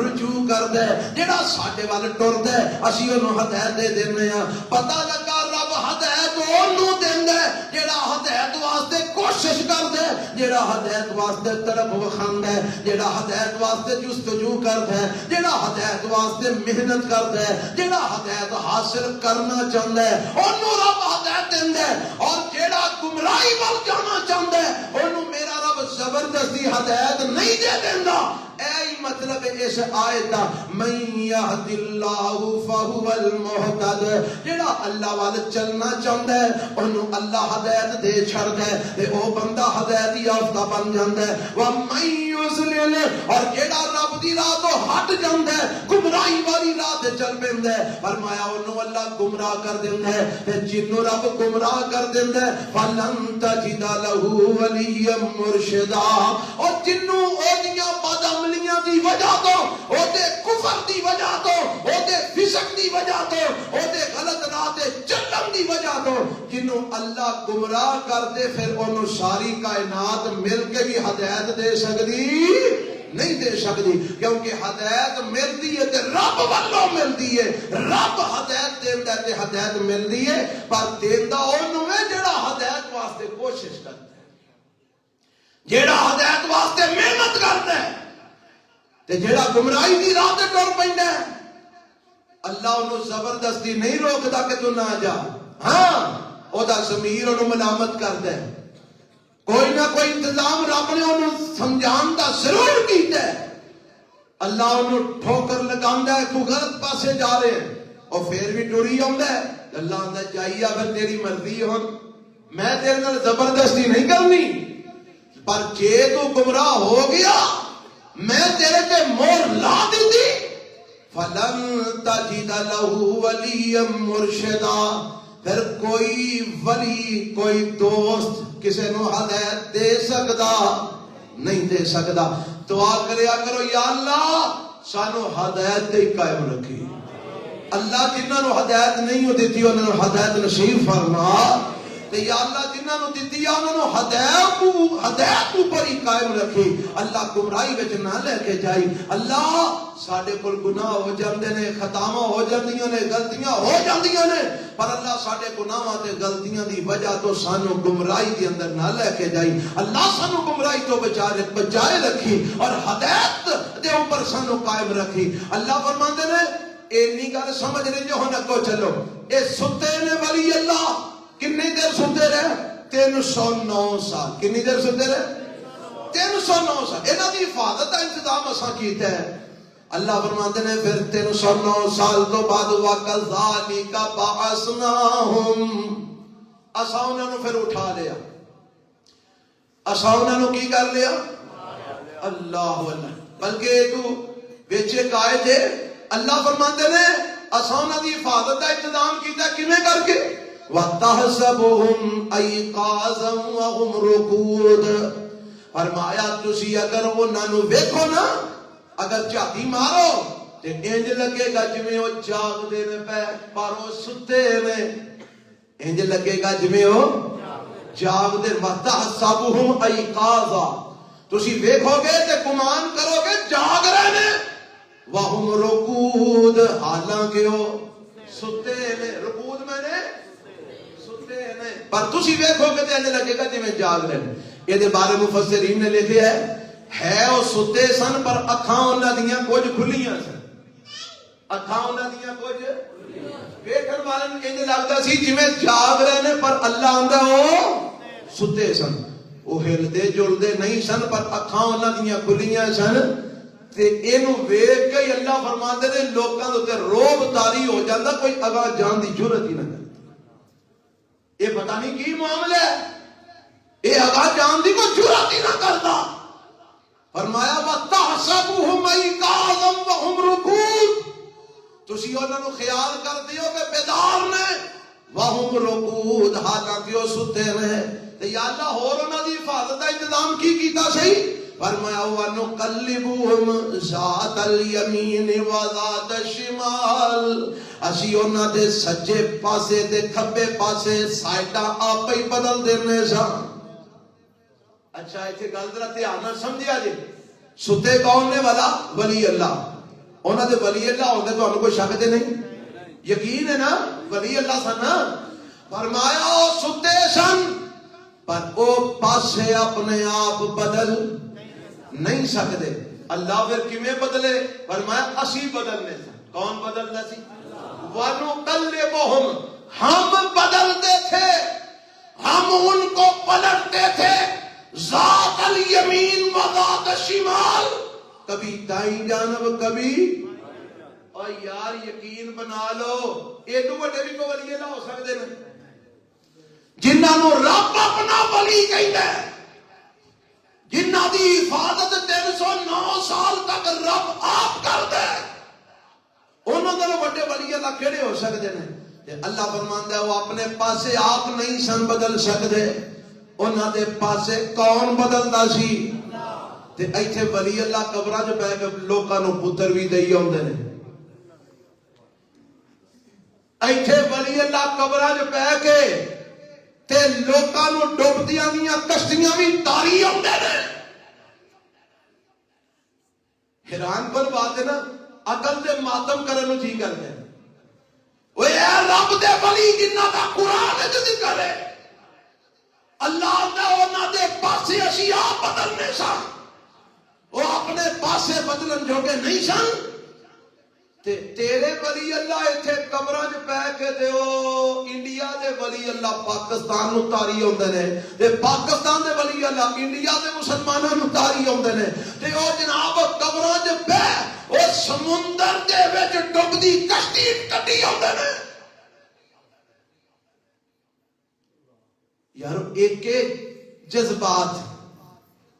رجوع کردا ہے، جڑا ساڈے ول ٹردا ہے، اسی اونوں ہدایت دے دینے ہاں۔ پتہ لگا رب ہدایت اونوں دیندا ہے جڑا ہدایت واسطے کوشش کردا ہے، جڑا ہدایت واسطے طرف وکھاندا ہے، جڑا ہدایت واسطے جستجو کردا ہے، جڑا ہدایت واسطے محنت کردا ہے، جڑا ہدایت حاصل کرنا چاہندا ہے اونوں رب ہدایت دیندا ہے، اور جڑا گمراہی ول جانا چاہندا ہے اونوں میرا رب زبردستی ہدایت نہیں دے دیندا۔ اے مطلب اس آیت دا من یہد اللہ فہو المہتد، جڑا اللہ وال چلنا چاہندا ہے اونوں اللہ ہدایت دے چھڑدا ہے تے او بندہ ہدایت یافتہ بن جاندا ہے۔ وَمَن یضلل، اور جڑا رب دی راہ تو ہٹ جاندا ہے، گمراہی والی راہ تے چل پیندا ہے، فرمایا اونوں اللہ گمراہ کر دیندا ہے، تے جنوں رب گمراہ کر دیندا ہے فَلَن تَجِدَ لَهُ وَلِيًّا مُرْشِدًا، اور جنوں اودیاں بدعملیاں دی وجہ تو، اودے کفر دی وجہ تو، اودے فسق دی وجہ تو، اودے غلط راہ تے چلن دی وجہ تو جنوں اللہ گمراہ کر دے پھر انہوں ساری کائنات مل کے بھی ہدایت دے سکتی نہیں دے سکتی، کیونکہ ہدایت ملتی ہے تے رب والوں ملتی ہے، رب ہدایت دیندا تے ہدایت ملتی ہے، پر دیندا انہوں ہے جڑا ہدایت واسطے کوشش کرتا ہے، جڑا ہدایت واسطے محنت کرتا ہے، تے جڑا گمراہی دی راہ تے ٹر پیندا ہے اللہ انہوں زبردستی نہیں روکدا کہ تو نہ جا، ہاں او دا ضمیر انہوں ملامت کرتا ہے، کوئی نہ کوئی انتظام رب نے انہوں سمجھان دا ضرور کیتا ہے، اللہ انہوں ٹھوکر لگاندا ہے، کوئی غلط پاسے جا رہے ہیں اور پھر بھی ٹری آندا ہے، اللہ آندا چاہیے اگر تیری مرضی ہو میں تیرے نال زبردستی نہیں کرنی، پر جے تو گمراہ ہو گیا میں تیرے تے مور لا دیتی، فَلَن تَجِدَ لَهُ وَلِيًّا مُرْشِدًا، پھر کوئی ولی کوئی دوست کسے نو ہدایت دے سکدا نہیں دے سکدا۔ دعا کریا کرو یا اللہ سانو ہدایت دے قائم رکھی، اللہ جنہاں نو ہدایت نہیں ہو دیتی انہاں نو ہدایت نصیب فرما، تے یا اللہ جنہاں نو دیتی انہاں نو ہدایت اوپر ہی قائم رکھی، اللہ گمراہی وچ نہ لے کے جائی۔ اللہ ساڈے کول گناہ ہو جاندے نے، خطاواں ہو جاندیاں نے، غلطیاں ہو جاندیاں نے، پر اللہ ساڈے گناہاں تے غلطیاں دی وجہ تو سانو گمراہی دے اندر نہ لے کے جائی، اللہ سانو گمراہی تو بچائے رکھی اور ہدایت دے اوپر سانو قائم رکھی۔ اللہ فرماندے نے اینی گل سمجھ رہے جو ہن اگوں چلو، اے ستے نے ولی اللہ کتنی دیر ستے رہے 309 سال، کتنی دیر ستے رہے 309 سال، انہاں دی حفاظت دا انتظام اساں کیتا ہے۔ اللہ فرماتے ہیں پھر 309 سال تو بعد وَكَذَلِكَ بَعَثْنَاهُمْ، اساں انہاں نو پھر اٹھا لیا، اساں انہاں نو کی کر لیا، اللہ اللہ، بلکہ تو وچ ایک آیت ہے اللہ فرماتے ہیں اساں انہاں دی حفاظت دا انتظام کیتا کیویں کر کے، وَتَحْسَبُهُمْ أَيْقَاظًا وَهُمْ رُقُودٌ، فرمایا تسی اگر انہاں نو ویکھو نا، اگر جھاتی مارو تے انج لگے گا جویں او جاگدے نے پے پر او ستے نے، انج لگے گا جویں او جاگدے، وَتَحْسَبُهُمْ أَيْقَاظًا، تسی ویکھو گے تے گمان کرو گے جاگ رہے نے، وَهُمْ رُقُود، حالانکہ او ستے نے، رقود میں نے ستے نے، پر تسی ویکھو گے تے انج لگے گا جویں جاگ رہے نے۔ یہ دے بارے مفسرین نے لکھیا ہے او ستے سن پر اکھاں انہاں دیاں کچھ کھلیاں سن، اکھاں انہاں دیاں کچھ ویکھن والے نوں انج لگدا سی جویں جاگ رہے نے، پر اللہ آندا او ستے سن، او ہلدے جلدے نہیں سن پر اکھاں انہاں دیاں کھلیاں سن، تے اینو ویکھ کے اللہ فرماندے نے لوکاں دے تے روب طاری ہو جاندا، کوئی اگاں جان دی جرت ہی نہ کردا، یہ پتہ نہیں کی معاملہ ہے۔ یہ اگاں جان دی کوئی جرات ہی نہ کرتا. فرمایا وَتَحْسَبُهُمْ أَيْقَاظًا وَهُمْ رُقُودٌ. تسی انہاں نو خیال کردے ہو کہ بیدار نے، وَهُمْ رُقُودٌ حالانکہ وہ ستے نے. تے یا اللہ ہور انہاں دی حفاظت دا انتظام کی کیتا صحیح؟ فرمایا وَنُقَلِّبُهُمْ ذَاتَ الْيَمِينِ وَذَاتَ الشِّمَالِ. اسی انہاں دے سجے پاسے تے کھبے پاسے سائیڈاں آپ ہی بدل دینے سا. اچھا ایتھے گل ذرا دھیان نال سمجھیا جی. ستے کون نے والا؟ ولی اللہ. انہاں دے ولی اللہ ہوندے تانوں کوئی شک تے نہیں؟ یقین ہے نا ولی اللہ سن نا. فرمایا او ستے سن پر او پاسے اپنے آپ بدل نہیں سکتے. اللہ پھر کیویں بدلے؟ فرمایا اسی بدلنے سے. کون بدلتا سی؟ وَنُقَلِّبُهُمْ ہم بدلتے تھے، ہم ان کو پلٹتے تھے. ذات الیمین و ذات الشمال، کبھی دائیں جانب کبھی. اور یار یقین بنا لو ایڈو بڑے بھی کو ولی اللہ ہو سکتے ہیں جنہاں نو رب اپنا ولی کہندا ہے، جنہاں دی حفاظت 309 سال تک رب آپ کردا ہے. انہاں دے بڑے ولی اللہ کیڑے ہو سکتے ہیں؟ تے اللہ فرماندا ہے وہ اپنے پاسے آپ نہیں سن بدل سکتے، انہاں دے پاسے کون بدلدا سی؟ تے ایتھے ولی اللہ قبراں وچ بیٹھ کے لوکاں نو پتر بھی دئی اوندے نے. ایتھے ولی اللہ قبراں وچ بیٹھ کے تے لوکاں نو ڈوبدیاں دیاں کشتیاں بھی تاری اوندے نے. حیران پر بات ہے نا، عقل دے ماتم کرن نو جی کردا ہے. اوے اے رب دے ولی جنہاں دا قرآن وچ ذکر ہے، اللہ نے انہاں دے پاسے اشیاء بدلنے سن، وہ اپنے پاسے بدلن جوگے نہیں سن. تے تیرے ولی اللہ ایتھے قبراں وچ پے کے تے او انڈیا دے ولی اللہ پاکستان نو تاری ہوندے نے، تے پاکستان دے ولی اللہ انڈیا دے مسلماناں نو تاری ہوندے نے. تے او جناب قبراں وچ پے او سمندر دے وچ ڈوبدی کشتی کڈی ہوندے نے. یار ایک جذبات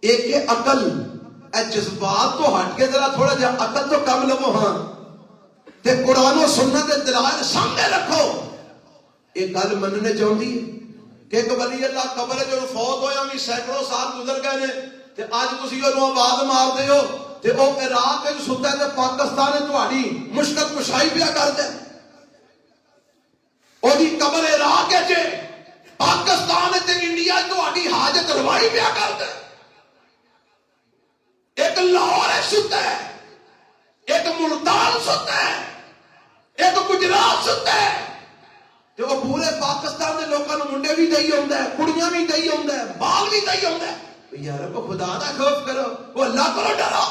ایک عقل، اے جذبات تو ہٹ کے ذرا تھوڑا جہا عقل تو کم لو. ہاں تے قرآن و سنت دے دلائل سامنے رکھو. ایک گل مننے چاہتی ہے کہ ایک ولی اللہ قبر جو فوت ہویا بھی سینکڑوں سال گزر گئے نے، تے اج تسی اونوں آواز مار دے ہو تے او عراق وچ ستا ہے تے پاکستان تہاڈی مشکل کشائی پیا کردا ہے. او دی قبر عراق وچ، پاکستان تے انڈیا تہاڈی حاجت روائی پیا کردا ہے. ایک لاہور ستا ہے، ایک ملتان ستا ہے، ایک گجرات ستا ہے. تے وہ پورے پاکستان دے لوکاں نوں منڈے بھی دئی ہوندا ہے، کڑیاں بھی دئی ہوندا ہے، بال بھی دئی ہوندا ہے. یار کو خدا دا خوف کرو، وہ اللہ کو ڈرو.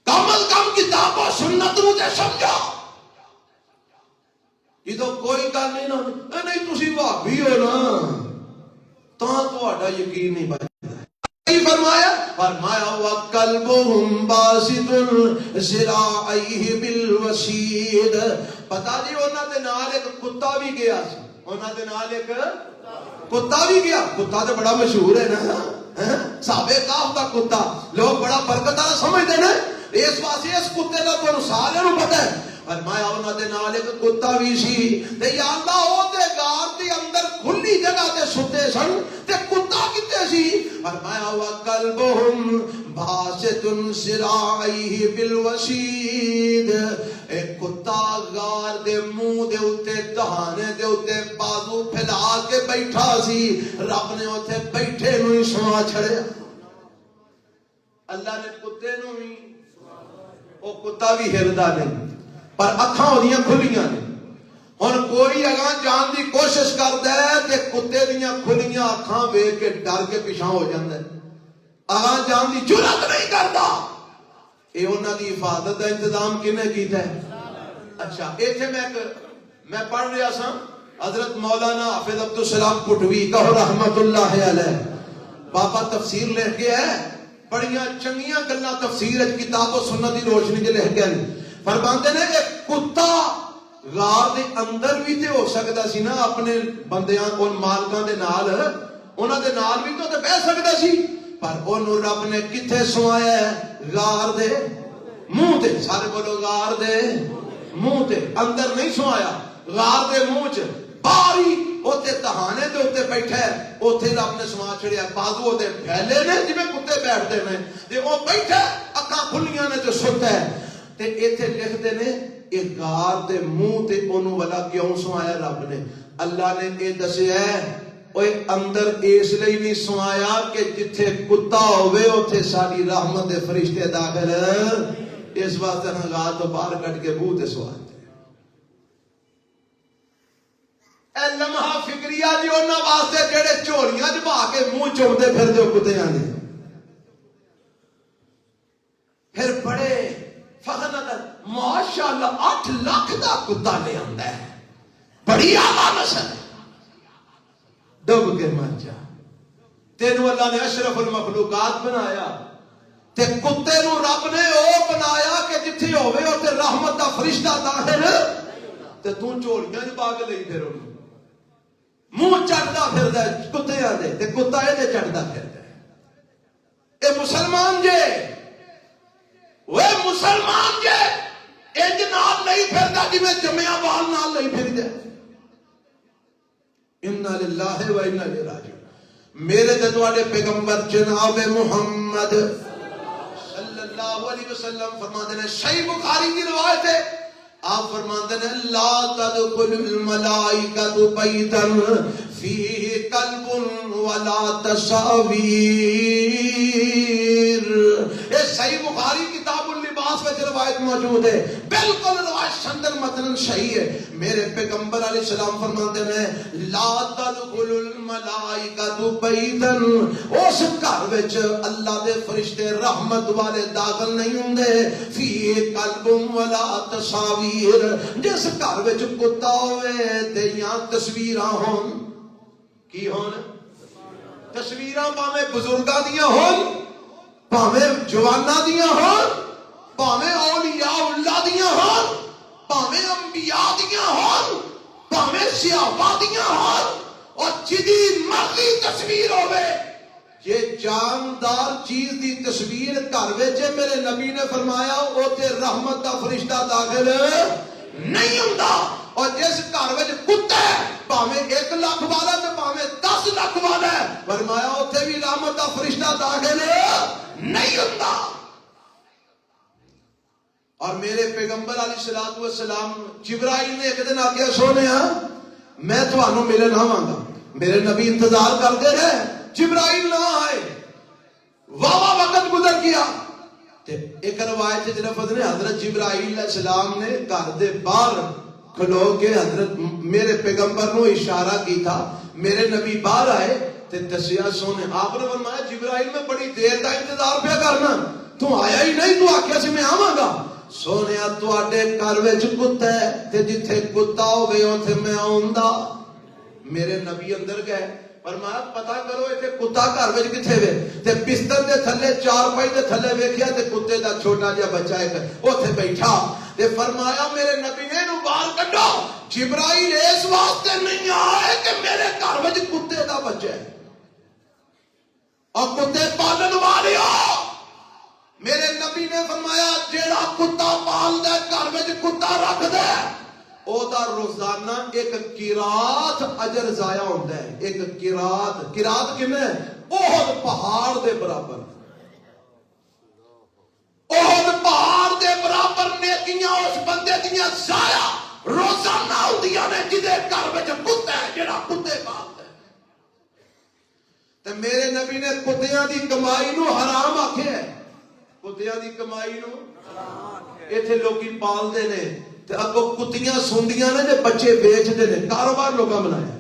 کم از کم کتاب و سنت نوں تے سمجھو. یہ تو کوئی گل نہیں نا، نہیں تسی بھابی ہو نا تاں تہاڈا یقین نہیں بچدا. فرمایا وَقَلْبُهُمْ بَاسِطٌ ذِرَاعَيْهِ بِالْوَسِيدِ. پتہ جی انہاں دے نال ایک کتا بھی گیا سی. انہاں دے نال ایک کتا بھی گیا. کتا تو بڑا مشہور ہے نا، صحابہ کہف دا کتا لوگ بڑا برکت والا سمجھتے ہیں. اس واسطے اس کتے دا تو سارے نوں پتہ ہے. فرمایا انہاں دے نال ایک کتا بھی سی. تے یا اللہ او تے غار دے اندر کھلی جگہ تے ستے سن تے کتا کتے سی. فرمایا وَقَلْبُهُمْ بَاسِطٌ ذِرَاعَيْهِ بِالْوَسِيدِ. ایک کتا غار دے منہ دے اوتے دہانے دے اوتے بازو پھیلا کے بیٹھا سی. رب نے اوتھے بیٹھے نوں ہی سوا چھڑیا. اللہ نے کتے نوں ہی، او کتا بھی ہلدا نہیں پر اکھاں اودیاں کھلیاں نے. ہن کوئی اگاں جان دی کوشش کردا ہے تے کتے دیاں کھلیاں اکھاں ویکھ کے ڈر کے پیچھے ہو جاندا ہے، اگاں جان دی جرات نہیں کردا. اے انہاں دی حفاظت دا انتظام کنے کیتا ہے؟ اچھا ایتھے میں پڑھ رہا سا حضرت مولانا حافظ عبدالسلام پٹوی کہو رحمت اللہ علیہ. بابا تفسیر لکھ کے ہے، بڑیاں چنگیاں گلاں تفسیر کتاب و سنت دی روشنی وچ لکھ کے فرماندے نے ایک کتا غار دے اندر بھی تے ہو سکتا سی نا اپنے بندیاں کو مالکاں دے نال انہاں دے نال بھی تو بہ سکتا سی پر انہوں رب نے کتھے سوایا ہے غار دے منہ تے سارے بولو غار دے منہ تے اندر نہیں سوایا غار دے منہ چ باری اوتے تہانے دے اوتے بیٹھا ہے اوتھے رب نے سوا چھڑیا بازو اوتے پھیلے نے جویں کتے بیٹھدے نے تے او بیٹھا اکھاں کھلیاں نے تے ستا ہے تے ایتھے لکھدے نے اے غار دے منہ تے اونوں والا کیوں سوایا رب نے اللہ نے اے دسیا ہے اوے اندر اس لیے نہیں سوایا کہ جتھے کتا ہوے اوتھے ساری رحمت دے فرشتے داخل اس واسطے نہ غار تو باہر کٹ کے منہ تے سوایا اے لمحہ فکریہ جی انہاں واسطے جڑے جھولیاں چ پا کے منہ چومدے پھردے ہو کتیاں دے پھر بڑے فخر نال ماشاءاللہ 8 لاکھ دا کتا لے آندا ہے بڑی اعلیٰ نسل ڈب کے مر جا تینوں اللہ نے اشرف المخلوقات بنایا تے کتے نو رب نے او بنایا کہ جتھے ہوے اوتے رحمت دا فرشتہ داخل تے تو جھولیاں چ پا کے لئی پھر انہوں منہ چٹدا پھردا کتیاں دے تے کتا اے تے چٹدا پھردا اے مسلمان جے اوے مسلمان جے انج نال نہیں پھردا جویں جمعیاں وال نال نہیں پھردا انا للہ و انا الیہ راجعون میرے تے تواڈے پیغمبر جناب محمد صلی اللہ علیہ وسلم فرماتے ہیں صحیح بخاری کی روایت ہے آپ فرماتے ہیں لا تدخل الملائکۃ بیتا فیہ کلب ولا تصاویر یہ صحیح بخاری کتاب اللباس میں روایت موجود ہے بالکل روایت سندر متن صحیح ہے میرے پیغمبر علیہ السلام فرماتے ہیں لا تدخل الملائکۃ بیتا اس گھر وچ اللہ دے فرشتے رحمت والے داخل نہیں ہوندے فیہ کلب ولا تصاویر جس گھر وچ کتا ہوئے تے یا تصویراں ہون کی ہون تصویراں پاویں بزرگاں دیاں ہون پاویں جواناں دیاں ہون پاویں اولیاء اللہ دیاں ہون پاویں انبیاء دیاں ہون پاویں صحابہ دیاں ہون اور جدی مرضی تصویر ہوئے یہ جاندار چیز دی تصویر گھر وچ میرے نبی نے فرمایا اوتے رحمت دا فرشتہ داخل نہیں ہوندا اور جس گھر وچ کتا ہے پاویں 1 لاکھ والا تے پاویں 10 لاکھ والا ہے فرمایا اوتھے بھی رحمت دا فرشتہ داخل نہیں ہوندا اور میرے پیغمبر علیہ الصلوۃ والسلام جبرائیل نے ایک دن آکھیا سونیا میں تانوں ملن آواں گا میرے نبی انتظار کرتے رہے جبرائیل نہ آئے واہ وقت گزر گیا ایک روایت ہے لفظ نے حضرت جبرائیل علیہ السلام نے گھر دے باہر کھلو کے حضرت میرے پیغمبر نو اشارہ کی تھا میرے نبی باہر آئے تے دسیا سونے آپ نے فرمایا جبرائیل میں بڑی دیر کا انتظار پیا کرنا تو آیا ہی نہیں تو آکھیا سی میں آواں گا سونیا تواڈے گھر وچ کتا ہے تے جتھے کتا ہوے اوتھے میں آوندا میرے نبی اندر گئے فرمایا پتہ کرو ایتھے کتا گھر وچ کتھے وے تے بستر دے تھلے چارپائی دے تھلے ویکھیا تے کتے دا چھوٹا جہا بچہ ایک اوتھے بیٹھا تے فرمایا میرے نبی نے اینو باہر کڈو جبرائیل اس واسطے نہیں آئے کہ میرے گھر وچ کتے دا بچہ ہے اور کتے پالن والے ہو میرے نبی نے فرمایا جیڑا کتا پال دے گھر وچ کتا رکھ دے او دا روزانہ ایک قرات اجر ضائع ہوندا ہے ایک قرات کنے احد پہاڑ دے برابر احد پہاڑ دے برابر نیکیاں اس بندے دیاں ضائع روزانہ ہوندیاں نے جدے گھر وچ کتا ہے جیڑا کتے پالدا ہے تے میرے نبی نے کتیاں دی کمائی نو حرام آکھیا ہے کتیاں دی کمائی نو ایتھے لوکی پال دے نے تے اگوں کتیاں سوندیاں نے تے بچے بیچ دے نے کاروبار لوکاں بنایا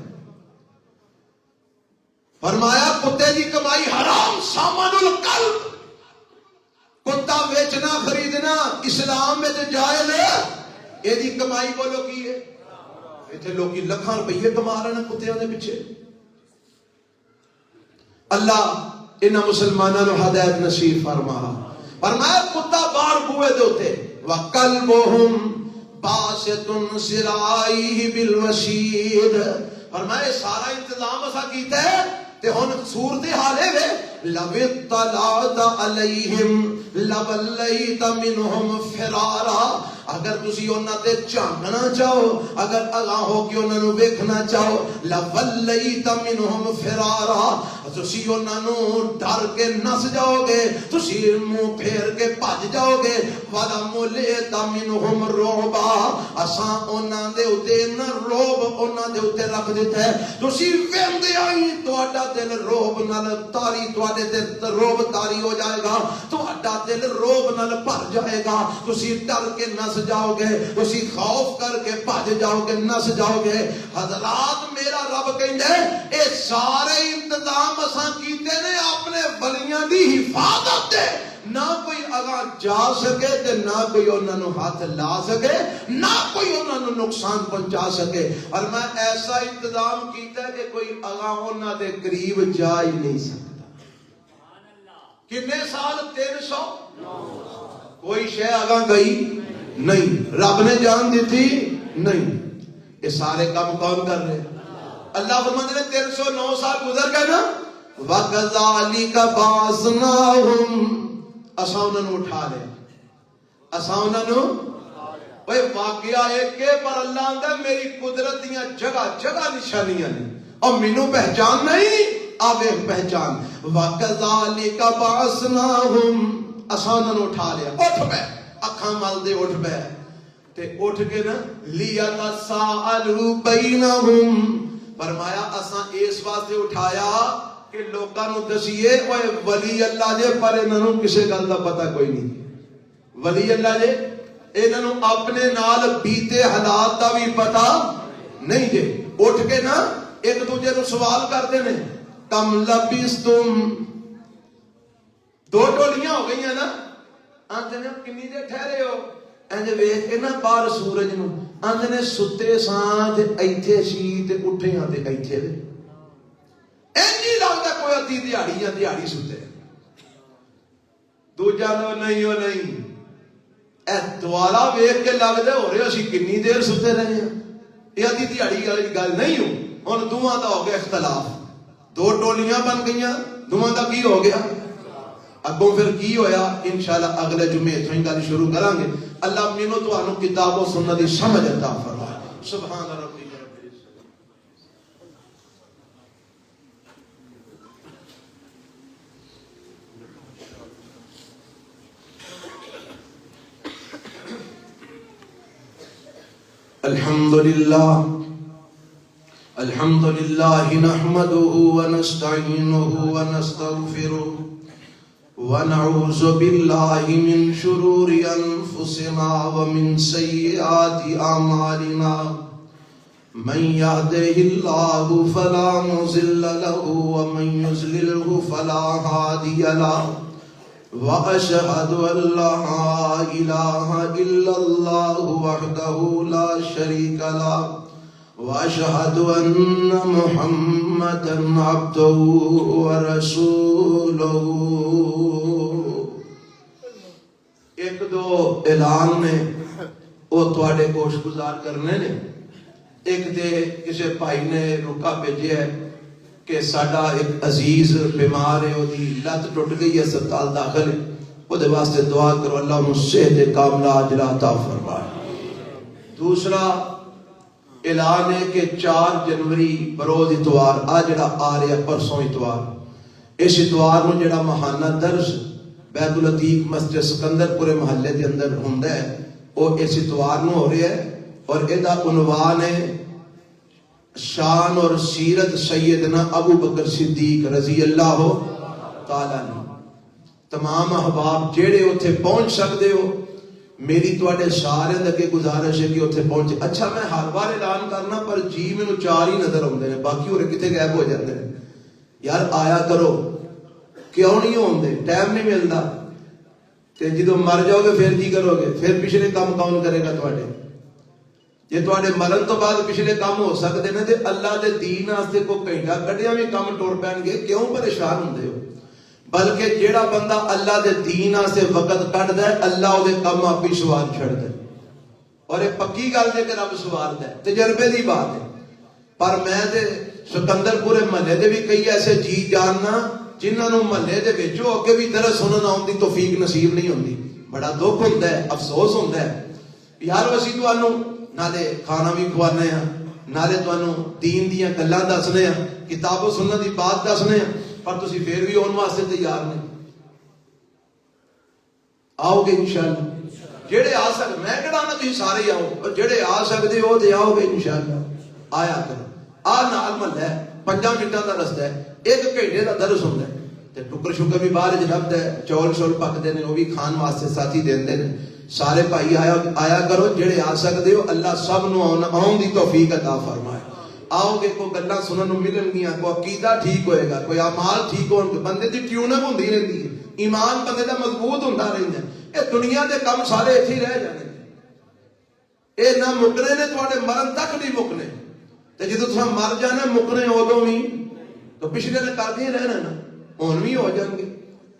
فرمایا کتے دی کمائی حرام سامان القلب کتا بیچنا خریدنا اسلام میں تے جائز ہے اے دی کمائی بولو کی ہے ایتھے لوکی لکھاں روپے کما رہے ہیں کتیاں دے پیچھے اللہ انہاں مسلماناں نو ہدایت نصیب فرما فرمایا کتا باہر بوئے دے ہوتے وَقَلْبُهُمْ باسطن ذراعیہ بالوسید. فرمایا سارا انتظام اسا کیتا ہے تے ہن صورت حال ہے لو اطلعت علیہم لولیت منہم فرارا. اگر تسی انہاں تے جھانکنا چاہو, اگر اگاں ہو کے انہاں نو ویکھنا چاہو, لولیت منہم فرارا, تسی انہاں نو ڈر کے نس جاؤ گے, تسی منہ پھیر کے بھج جاؤ گے. ولملیت منہم رعبا, اساں انہاں دے اوتے نہ روب انہاں دے اوتے رکھ دیتا ہے. تسی ویندے آئی تہاڈا دل روب نال تاری, تہاڈے تے روب تاری ہو جائے گا, تہاڈا دل روب نال بھر جائے گا. تسی ڈر کے نس جاؤ گے, تسی خوف کر کے بھج جاؤ گے, نس جاؤ گے. حضرات میرا رب کہندا ہے اے سارے انتظام اساں کیتے نے اپنے ولیاں دی حفاظت دے. نہ کوئی اگاں جا سکے تے نہ کوئی انہاں نو ہاتھ لا سکے, نہ کوئی انہاں نو نقصان پہنچا سکے. اور میں ایسا انتظام کیتا ہے کہ کوئی اگاں انہاں دے قریب جا ہی نہیں سکتا. کتنے سال؟ 309. کوئی شے اگاں گئی نہیں, رب نے جان دیتی نہیں. یہ سارے کام کون کر رہے؟ اللہ فرماتے ہیں 309 سال گزر گئے نا. وَكَذَلِكَ بَعَثْنَاهُمْ, اساں انہاں نو اٹھا لیا, اساں انہاں نو اوے واقعہ ایک ہے پر اللہ آندا میری قدرت دیاں جگہ جگہ نشانیاں نے اور مینوں پہچان نہیں, آوے پہچان. وَكَذَلِكَ بَعَثْنَاهُمْ, اساں انہاں نو اٹھا لیا. اٹھ بے, اکھاں مل دے, اٹھ بے تے اٹھ کے نا لِيَتَسَاءَلُوا بَيْنَهُمْ. فرمایا اساں اس واسطے اٹھایا کہ لوکاں نو دسیے اوے ولی اللہ جے پر انہاں نو کسے گل دا پتہ کوئی نہیں. ولی اللہ جے انہاں نو اپنے نال بیتے حالات دا بھی پتہ نہیں جے. اٹھ کے نا ایک دوجے نو سوال کرتے نے, کم لبستم, دو ٹولیاں ہو گئیاں نا, آندے نے کنی دیر ٹھہرے ہو, انج ویکھ کے نا باہر سورج نو, آندے نے ستے ساں تے ایتھے سی تے اٹھے ہاں تے ایتھے وے. اینی لگدا کوئی ادھی دیہاڑی یا دیہاڑی ستے. دوجا نو نہیں ہو نہیں, اے دوارا ویکھ کے لگدا ہو رہے اسی کنی دیر ستے رہے ہیں. یہ ادھی دیہاڑی والی گل نہیں ہو. ہن دوواں دا ہو گیا اختلاف, دو ٹولیاں بن گئیاں, دوواں دا کی ہو گیا. اگوں پھر کی ہویا انشاءاللہ اگلے جمعے تو گل شروع کریں گے. اللہ مینوں تانوں کتاب و سنت دی سمجھ عطا فرمائے. سبحان ربی. الحمد لله نحمده ونستعينه ونستغفره ونعوذ بالله من شرور أنفسنا ومن سيئات أعمالنا. من يهده الله فلا مضل له ومن يضلله فلا هادي له. وأشهد أن لا إله إلا الله وحده لا شريك له وأشهد أن محمدا عبده ورسوله. ایک دو اعلان نے وہ تواڈے گوش گزار کرنے نے. ایک دے کسی بھائی نے رکا بھیجیا ہے کہ ساڈا ایک عزیز بیمار ہے, وہی لت ٹوٹ گئی ہے, اسپتال داخل ہے, وہ دے واسطے دعا کرو اللہ انہوں صحت کاملہ عاجلہ عطا فرمائے. دوسرا اعلان ہے کہ 4 جنوری بروز اتوار, آج جڑا آ رہا پرسوں اتوار, اس اتوار نو جڑا ماہانہ درس بیت العتیق مسجد سکندر پورے محلے دے اندر ہوندا ہے, وہ اس اتوار نو ہو رہا ہے. اور ادا عنوان ہے شان اور سیرت سیدنا ابو بکر صدیق رضی اللہ تعالیٰ عنہ. تمام احباب جیڑے اتھے پہنچ سکتے ہو, میری تواڈے سارے دے گزارش ہے کہ اتھے پہنچے. اچھا میں ہر بار اعلان کرنا پر جی مینوں 4 ہی نظر آتے ہیں, باقی ہورے کتنے غائب ہو جاتے ہیں. یار آیا کرو, کیوں نہیں ہوندے, ٹائم نہیں ملتا. تے جدوں مر جاؤ گے پھر جی کرو گے, پھر پچھلے کام کون کرے گا تواڈے؟ جے تواڈے مرن تو بعد پچھلے کام ہو سکتے ہیں تے اللہ دے دین واسطے کوئی گھنٹہ کڈیاں بھی کام ٹر پین گے, کیوں پریشان ہوندے ہو؟ بلکہ جیڑا بندہ اللہ دے دین واسطے وقت کڈدا ہے اللہ دے کام آپ ہی سوار چھڑدا ہے. اور یہ پکی گل ہے کہ رب سوارتا ہے، تجربے کی بات ہے. پر میں تے سکندر پورے محلے دے بھی کئی ایسے جی جاننا جنہاں نوں محلے دے وچوں اگے بھی درس سنن آؤن دی توفیق نصیب نہیں ہوندی. بڑا دکھ ہوندا ہے، افسوس ہوندا ہے. یار اسی تانوں نالے کھانا بھی کھوانے ہیں، نالے تانوں دین دیاں گلاں دسنے ہیں، کتاب و سنت دی بات دسنے ہیں، پر تسی پھر بھی اون واسطے تیار نہیں. آؤ گے انشاءاللہ. جڑے آ سکتے، میں کہنا نا تسی سارے آؤ، اور جڑے آ سکتے ہو تے آؤ گے انشاءاللہ. آیا کرو. آ نال محلہ ہے، 5 منٹاں دا رستہ ہے، 1 گھنٹے دا درس ہوندا ہے. تے ٹکر شکر بھی باہر لبدا ہے، چول شول پکدے نے، وہ بھی کھان واسطے ساتھی دیندے نے. سارے بھائی آیا کرو، جڑے آ سکتے ہو. اللہ سب نو آؤن دی توفیق عطا فرمائے. آؤ گے کوئی گلاں سنن نوں ملن گیاں، کوئی عقیدہ ٹھیک ہوئے گا، کوئی اعمال ٹھیک ہون گے، بندے دی ٹیوننگ ہوندی رہندی ہے، ایمان بندے دا مضبوط ہوندا رہندا ہے. اے دنیا دے کم سارے ایتھے ہی رہ جانے، اے نہ مکنے نے، تواڈے مرن تک نہیں مکنے. تے جدوں تساں مر جانا مکنے ادوں بھی تو پچھلے نے کردے رہنا نا، ہن بھی ہو جان گے.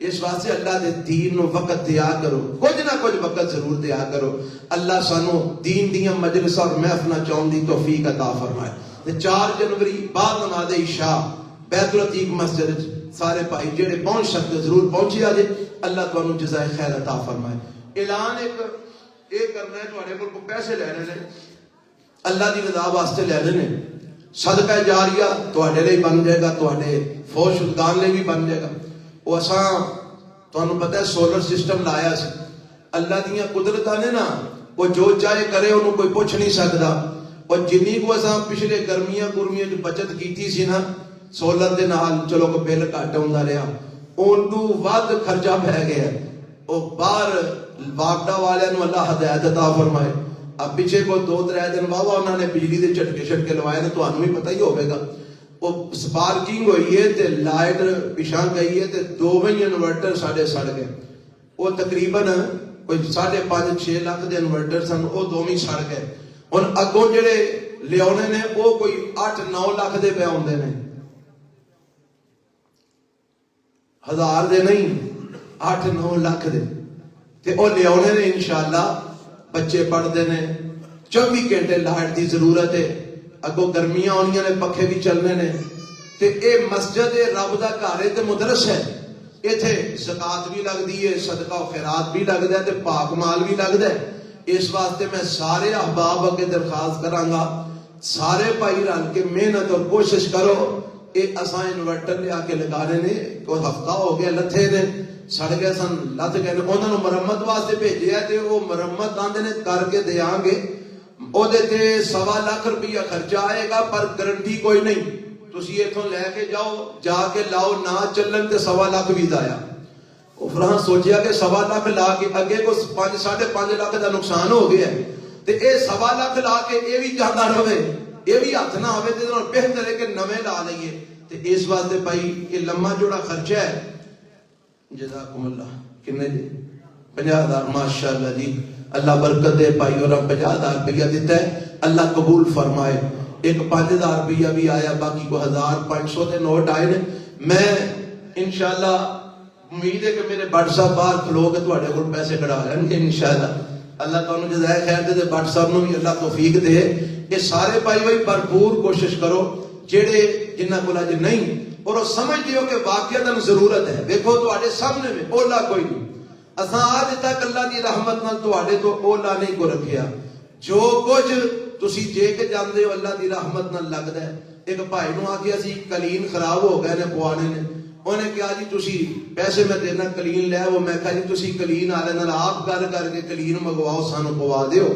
اس واسطے اللہ دے دین نو وقت دیا کرو، کچھ نہ کچھ وقت ضرور دیا کرو. اللہ سانو دین دیاں مجلس اور محفلاں چاہن دی توفیق عطا فرمائے. 4 جنوری بعد نماز عشاء بیت العتیق مسجد سارے بھائی جڑے پہنچ سکتے ضرور پہنچے آجے. اللہ تانوں جزائے خیر عطا فرمائے. اعلان ایک کرنا ہے، تواڈے کول پیسے لینے نے، اللہ دی رضا واسطے لینے نے. صدقہ جاریہ تواڈے لئی بن جائے گا، تواڈے فوج شدگان لئی بھی بن جائے گا. وہ اساں تانوں پتہ ہے سولر سسٹم لایا سی. اللہ دیاں قدرتاں نے نا، وہ جو چاہے کرے انہوں کوئی پوچھ نہیں سکدا. اور جنی کو اساں پچھلے گرمیاں بچت کیتی سی نا سولر دے نال، چلو کو بل گھٹ ہوندا رہا، اون تو ود خرچہ پہ گیا. او باہر واگڈا والے نو اللہ ہدایت عطا فرمائے. اب پیچھے کو 2-3 دن واہ انہوں نے بجلی دے جھٹکے لوائے نے، تانوں بھی پتہ ہی ہوے گا. وہ سپارکنگ ہوئی ہے تے لائٹ پچھاں گئی ہے تے 2 انورٹر ساڈے سڑ گئے. وہ تقریباً کوئی 5.5-6 لاکھ دے انورٹر سن، وہ 2 سڑ گئے. ہن اگوں جڑے لیاونے نے وہ کوئی 8-9 لاکھ دے پے ہوندے نے، 1000 دے نہیں، 8-9 لاکھ دے. تے وہ لیاونے نے انشاءاللہ. بچے پڑھتے ہیں، 24 گھنٹے لائٹ دی ضرورت ہے. اگوں گرمیاں ہونیاں نے، پکھے بھی چلنے نے. تے اے مسجد رب دا گھر ہے تے مدرس ہے. ایتھے زکات بھی لگدی ہے، صدقہ و خیرات بھی لگدا ہے تے پاک مال بھی لگدا ہے. اس واسطے میں سارے احباب اگے درخواست کراں گا، سارے بھائی رل کے محنت اور کوشش کرو. اے اساں انورٹر لے آ کے لگا رہے نے، کوئی ہفتہ ہو گیا لتھے نے، سڑ گئے سن، لت گئے. انہوں نے مرمت واسطے بھیجیا تے وہ مرمت آندے نے کر کے دیاں گے. او دے تے 1.25 لاکھ روپیہ خرچہ آئے گا، پر گارنٹی کوئی نہیں. تسی ایتھوں لے کے جاؤ، جا کے لاؤ، نہ چلن تے 1.25 لاکھ بھی ضائع. او فرحان سوچیا کہ 1.25 لاکھ لا کے اگے کو 5.5 لاکھ دا نقصان ہو گیا ہے تے اے 1.25 لاکھ لا کے اے بھی جاندا رہے، اے بھی ہاتھ نہ آوے تے بہتر ہے کہ نویں لا لئیے. تے اس واسطے بھائی یہ لمبا جوڑا خرچہ ہے. جزاکم اللہ. کنے جی 50,000 ماشاءاللہ جی، اللہ برکت دے. بھائی اور 50,000 روپیہ دیتا ہے، اللہ قبول فرمائے. ایک 5,000 روپیہ بھی آیا، باقی کو 1,500 دے نوٹ آئے نے. میں انشاءاللہ امید ہے کہ میرے بٹ صاحب باہر کھلو کے تواڈے کول پیسے کڑا لین گے انشاءاللہ. اللہ تعالیٰ جزائے خیر دے. بٹ صاحب نو بھی اللہ توفیق دے. یہ سارے بھائی بھرپور کوشش کرو جڑے جنہ کو اج نہیں، اور وہ سمجھ دیو کہ واقعتاً ضرورت ہے. دیکھو تواڈے سامنے میں اولا کوئی نہیں. اساں آج تک اللہ دی رحمت نال تواڈے تو اولا نہیں کو رکھیا. جو کچھ تسی جے کے جاندے ہو اللہ دی رحمت نال لگدا ہے. ایک بھائی نو آکھیا سی کلین خراب ہو گئے نے پوانے نے، انہیں کہا جی تسی پیسے میں دینا کلین لے. وہ میں کہا جی تسی کلین والے نال آپ گل کر کے کلین منگواؤ، سانو پوا دیو.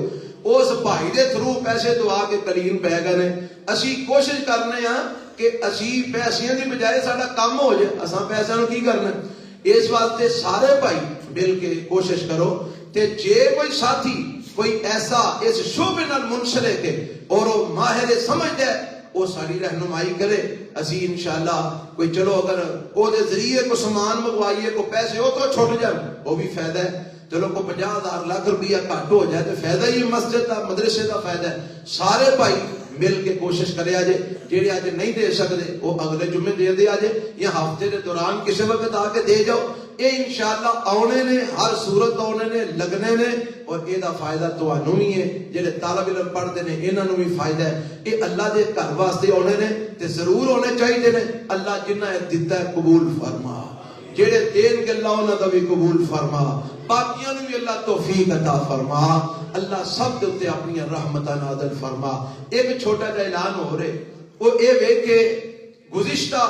اس بھائی دے تھرو پیسے دعا کے کلین پہ گئے نے. اسی کوشش کرنے ہاں کہ اسی پیسیاں دی بجائے ساڈا کام ہو جائے. اساں پیسے نو کی کرنا؟ اس واسطے سارے بھائی مل کے کوشش کرو. تے جے کوئی ساتھی کوئی ایسا اس شعبے نال منسلک ہے اور وہ ماہر سمجھدا ہے، وہ ساری رہنمائی کرے. اسی انشاءاللہ کوئی چلو اگر او دے ذریعے کو سامان منگوائیے، کو پیسے ہو تو چھوٹ جائے، وہ بھی فائدہ ہے. چلو کو 50,000 لاکھ روپیہ گھٹ ہو جائے تو فائدہ ہی مسجد دا مدرسے دا فائدہ ہے. سارے بھائی مل کے کوشش کرے آجے. جیڑے آج نہیں دے سکتے وہ اگلے جمعے دے دے آجے، یا ہفتے دے دوران کسی وقت آ کے دے جاؤ. یہ انشاءاللہ آنے نے، ہر صورت آنے نے، لگنے نے، اور یہ دا فائدہ تو آنو بھی ہے، جلے طالب علم پڑھتے ہیں انہوں نے بھی فائدہ ہے۔ یہ اللہ دے گھر واسطے آنے نے تے ضرور ہونے چاہیے نے۔ اللہ جنہ دیتا ہے قبول فرما، جڑے دین کے اللہ انہوں دا بھی قبول فرما، باقیوں نے بھی اللہ توفیق عطا فرما۔ اللہ سب دے تے اپنی رحمتہ نازل فرما۔ ایک چھوٹا جا اعلان ہو رہے، وہ اے وے کہ گزشتہ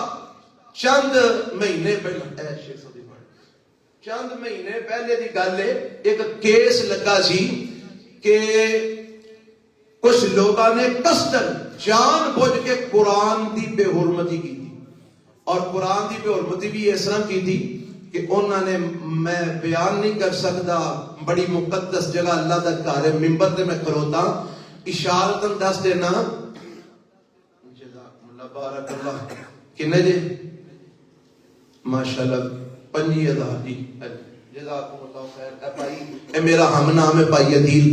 چند مہینے پہلے چند مہینے پہلے دی گل ہے، ایک کیس لگا سی کہ کچھ لوگوں نے قصدن جان بوجھ کے قرآن دی بے حرمتی کی تھی، اور قرآن دی بے حرمتی بھی اس طرح کی تھی کہ انہوں نے، میں بیان نہیں کر سکتا، بڑی مقدس جگہ اللہ دا گھر ہے، ممبر تے میں کھلوتا اشارتاً دس دینا، جزاکم اللہ بارک اللہ، کنے جے ماشاءاللہ 5000 جی، جزاکم اللہ خیر۔ اے بھائی، اے میرا ہم نام ہے بھائی عدیل،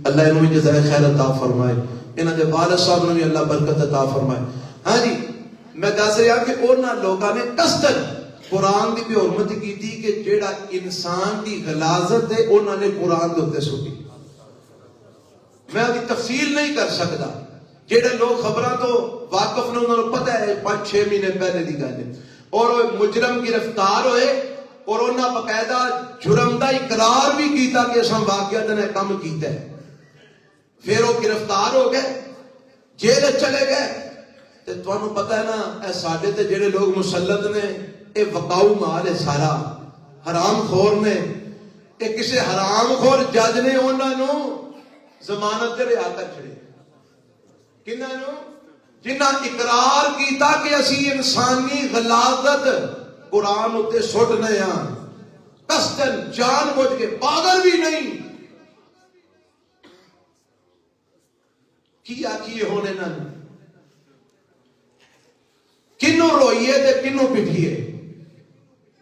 اللہ انہوں نے جزائے خیر عطا فرمائے، انہوں نے والد صاحب نے بھی اللہ برکت عطا فرمائے۔ ہاں جی، میں دس رہا کہ انہوں لوگوں نے قصدن قرآن دی بھی حرمت کی تھی کہ جیڑا انسان دی غلاظت ہے انہوں نے قرآن دے سٹی۔ میں ابھی تفصیل نہیں کر سکتا، جیڑے لوگ خبراں تو واقف نے انہوں نے پتہ ہے 5-6 مہینے پہلے دی گل ہے، اور مجرم گرفتار ہوئے، اور انہاں باقاعدہ جرم دا اقرار بھی کیتا کہ اساں واقعات نے کم کیتا ہے۔ پھر وہ گرفتار ہو گئے، جیل چلے گئے، تے تانوں پتہ ہے نا اے ساڈے تے جڑے لوگ مسلط نے، اے وقاؤ مال ہے سارا، حرام خور نے، اے کسے حرام خور جج نے انہاں نو ضمانت تے رہا کر چھڑے، کنہاں نو؟ جنہاں اقرار کیتا کہ اسی انسانی غلاظت قرآن اتے سٹنے ہاں، قصدن جان بوجھ کے، پاگل بھی نہیں، کیا کیے ہونے نہ کنوں روئیے تے کنوں پٹھیے۔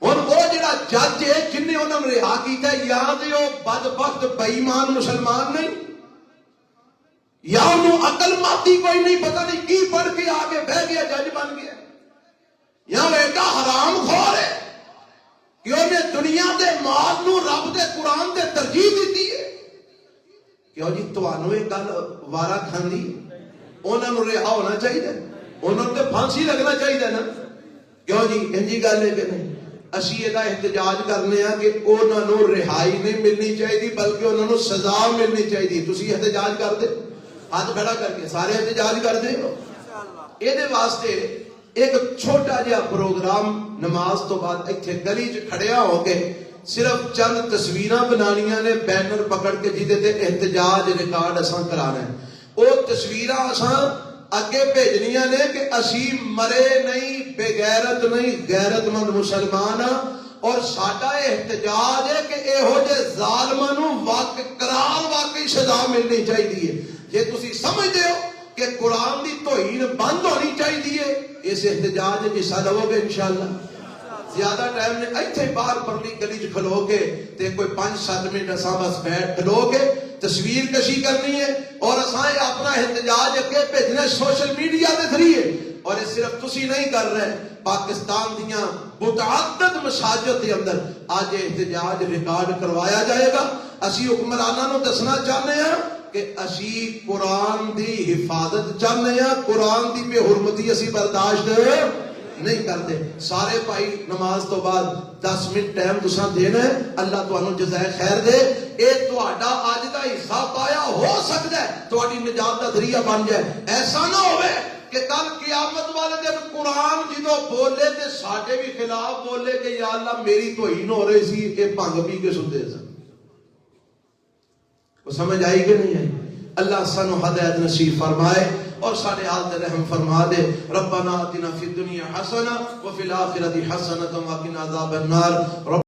اور وہ جڑا جج ہے جن نے انہوں نے رہا کیتا ہے، یا دے وہ بدبخت بے ایمان مسلمان نہیں، یا انہوں عقل ماتی کوئی نہیں، پتہ نہیں کی پڑھ کے آگے بہ گیا جج بن گیا، یا وہ ایڈا حرام خور ہے کہ انہیں دنیا دے مال نو رب دے قرآن دے ترجیح دیتی ہے۔ کیوں جی تانوں یہ گل وارا کھاندی؟ انہوں نے رہا ہونا چاہیے، انہوں نے پھانسی لگنا چاہیے نا، کیوں جی انجی گل ہے کہ نہیں؟ اسی یہ احتجاج کرنے ہیں کہ انہوں نے رہائی نہیں ملنی چاہیے بلکہ انہوں نے سزا ملنی چاہیے۔ تسی احتجاج کر دے، ہاتھ کھڑا کر کے سارے احتجاج کر دے۔ یہ واسطے ایک چھوٹا جہا پروگرام نماز تو بعد ایتھے گلی چ کھڑیا ہو کے صرف چند تصویراں بنانیاں نے، بینر پکڑ کے جیدے تے احتجاج ریکارڈ اساں کرانا ہے۔ وہ تصویراں اساں اگے بھیجنیاں نے کہ اسی مرے نہیں، بے غیرت نہیں، غیرت مند مسلمان ہاں، اور ساڈا احتجاج ہے کہ یہو جے ظالماں نو واقعی سزا ملنی چاہیے۔ جے تسی سمجھتے ہو کہ قرآن دی توہین بند ہونی چاہیے، اس احتجاج میں حصہ لو گے انشاءاللہ۔ زیادہ ٹائم نے ایتھے باہر پرلی گلی چ کھلو کے تے کوئی 5-7 منٹ اساں بس بیٹھ کھلو کے تصویر کشی کرنی ہے، اور اساں اپنا احتجاج اگے بھیجنا سوشل میڈیا دے ذریعے۔ اور یہ صرف تسی نہیں کر رہے، پاکستان دیاں متعدد مساجد کے اندر آج احتجاج ریکارڈ کروایا جائے گا۔ اسی حکمراناں نو دسنا چاہتے ہیں کہ اسی قرآن دی حفاظت چاہتے ہیں، قرآن دی بے حرمتی اسی برداشت نہیں کرتے۔ سارے بھائی نماز تو بعد 10 منٹ ٹائم تساں دینا ہے، اللہ تانوں جزائے خیر دے۔ اے تہاڈا اج دا حصہ پایا ہو سکتا ہے تہاڈی نجات دا ذریعہ بن جائے۔ ایسا نہ ہوئے کہ کل قیامت والے دن قرآن جدوں بولے تے ساڈے بھی خلاف بولے کہ یا اللہ میری توہین ہو رہی سی، اے بھنگ پی کے سنتے سن۔ وہ سمجھ آئی کہ نہیں آئی؟ اللہ سانو ہدایت نصیب فرمائے اور سارے حال رحم فرما دے۔ ربنا آتنا فی الدنیا حسنہ وفی الآخرۃ حسنۃ وقنا عذاب النار۔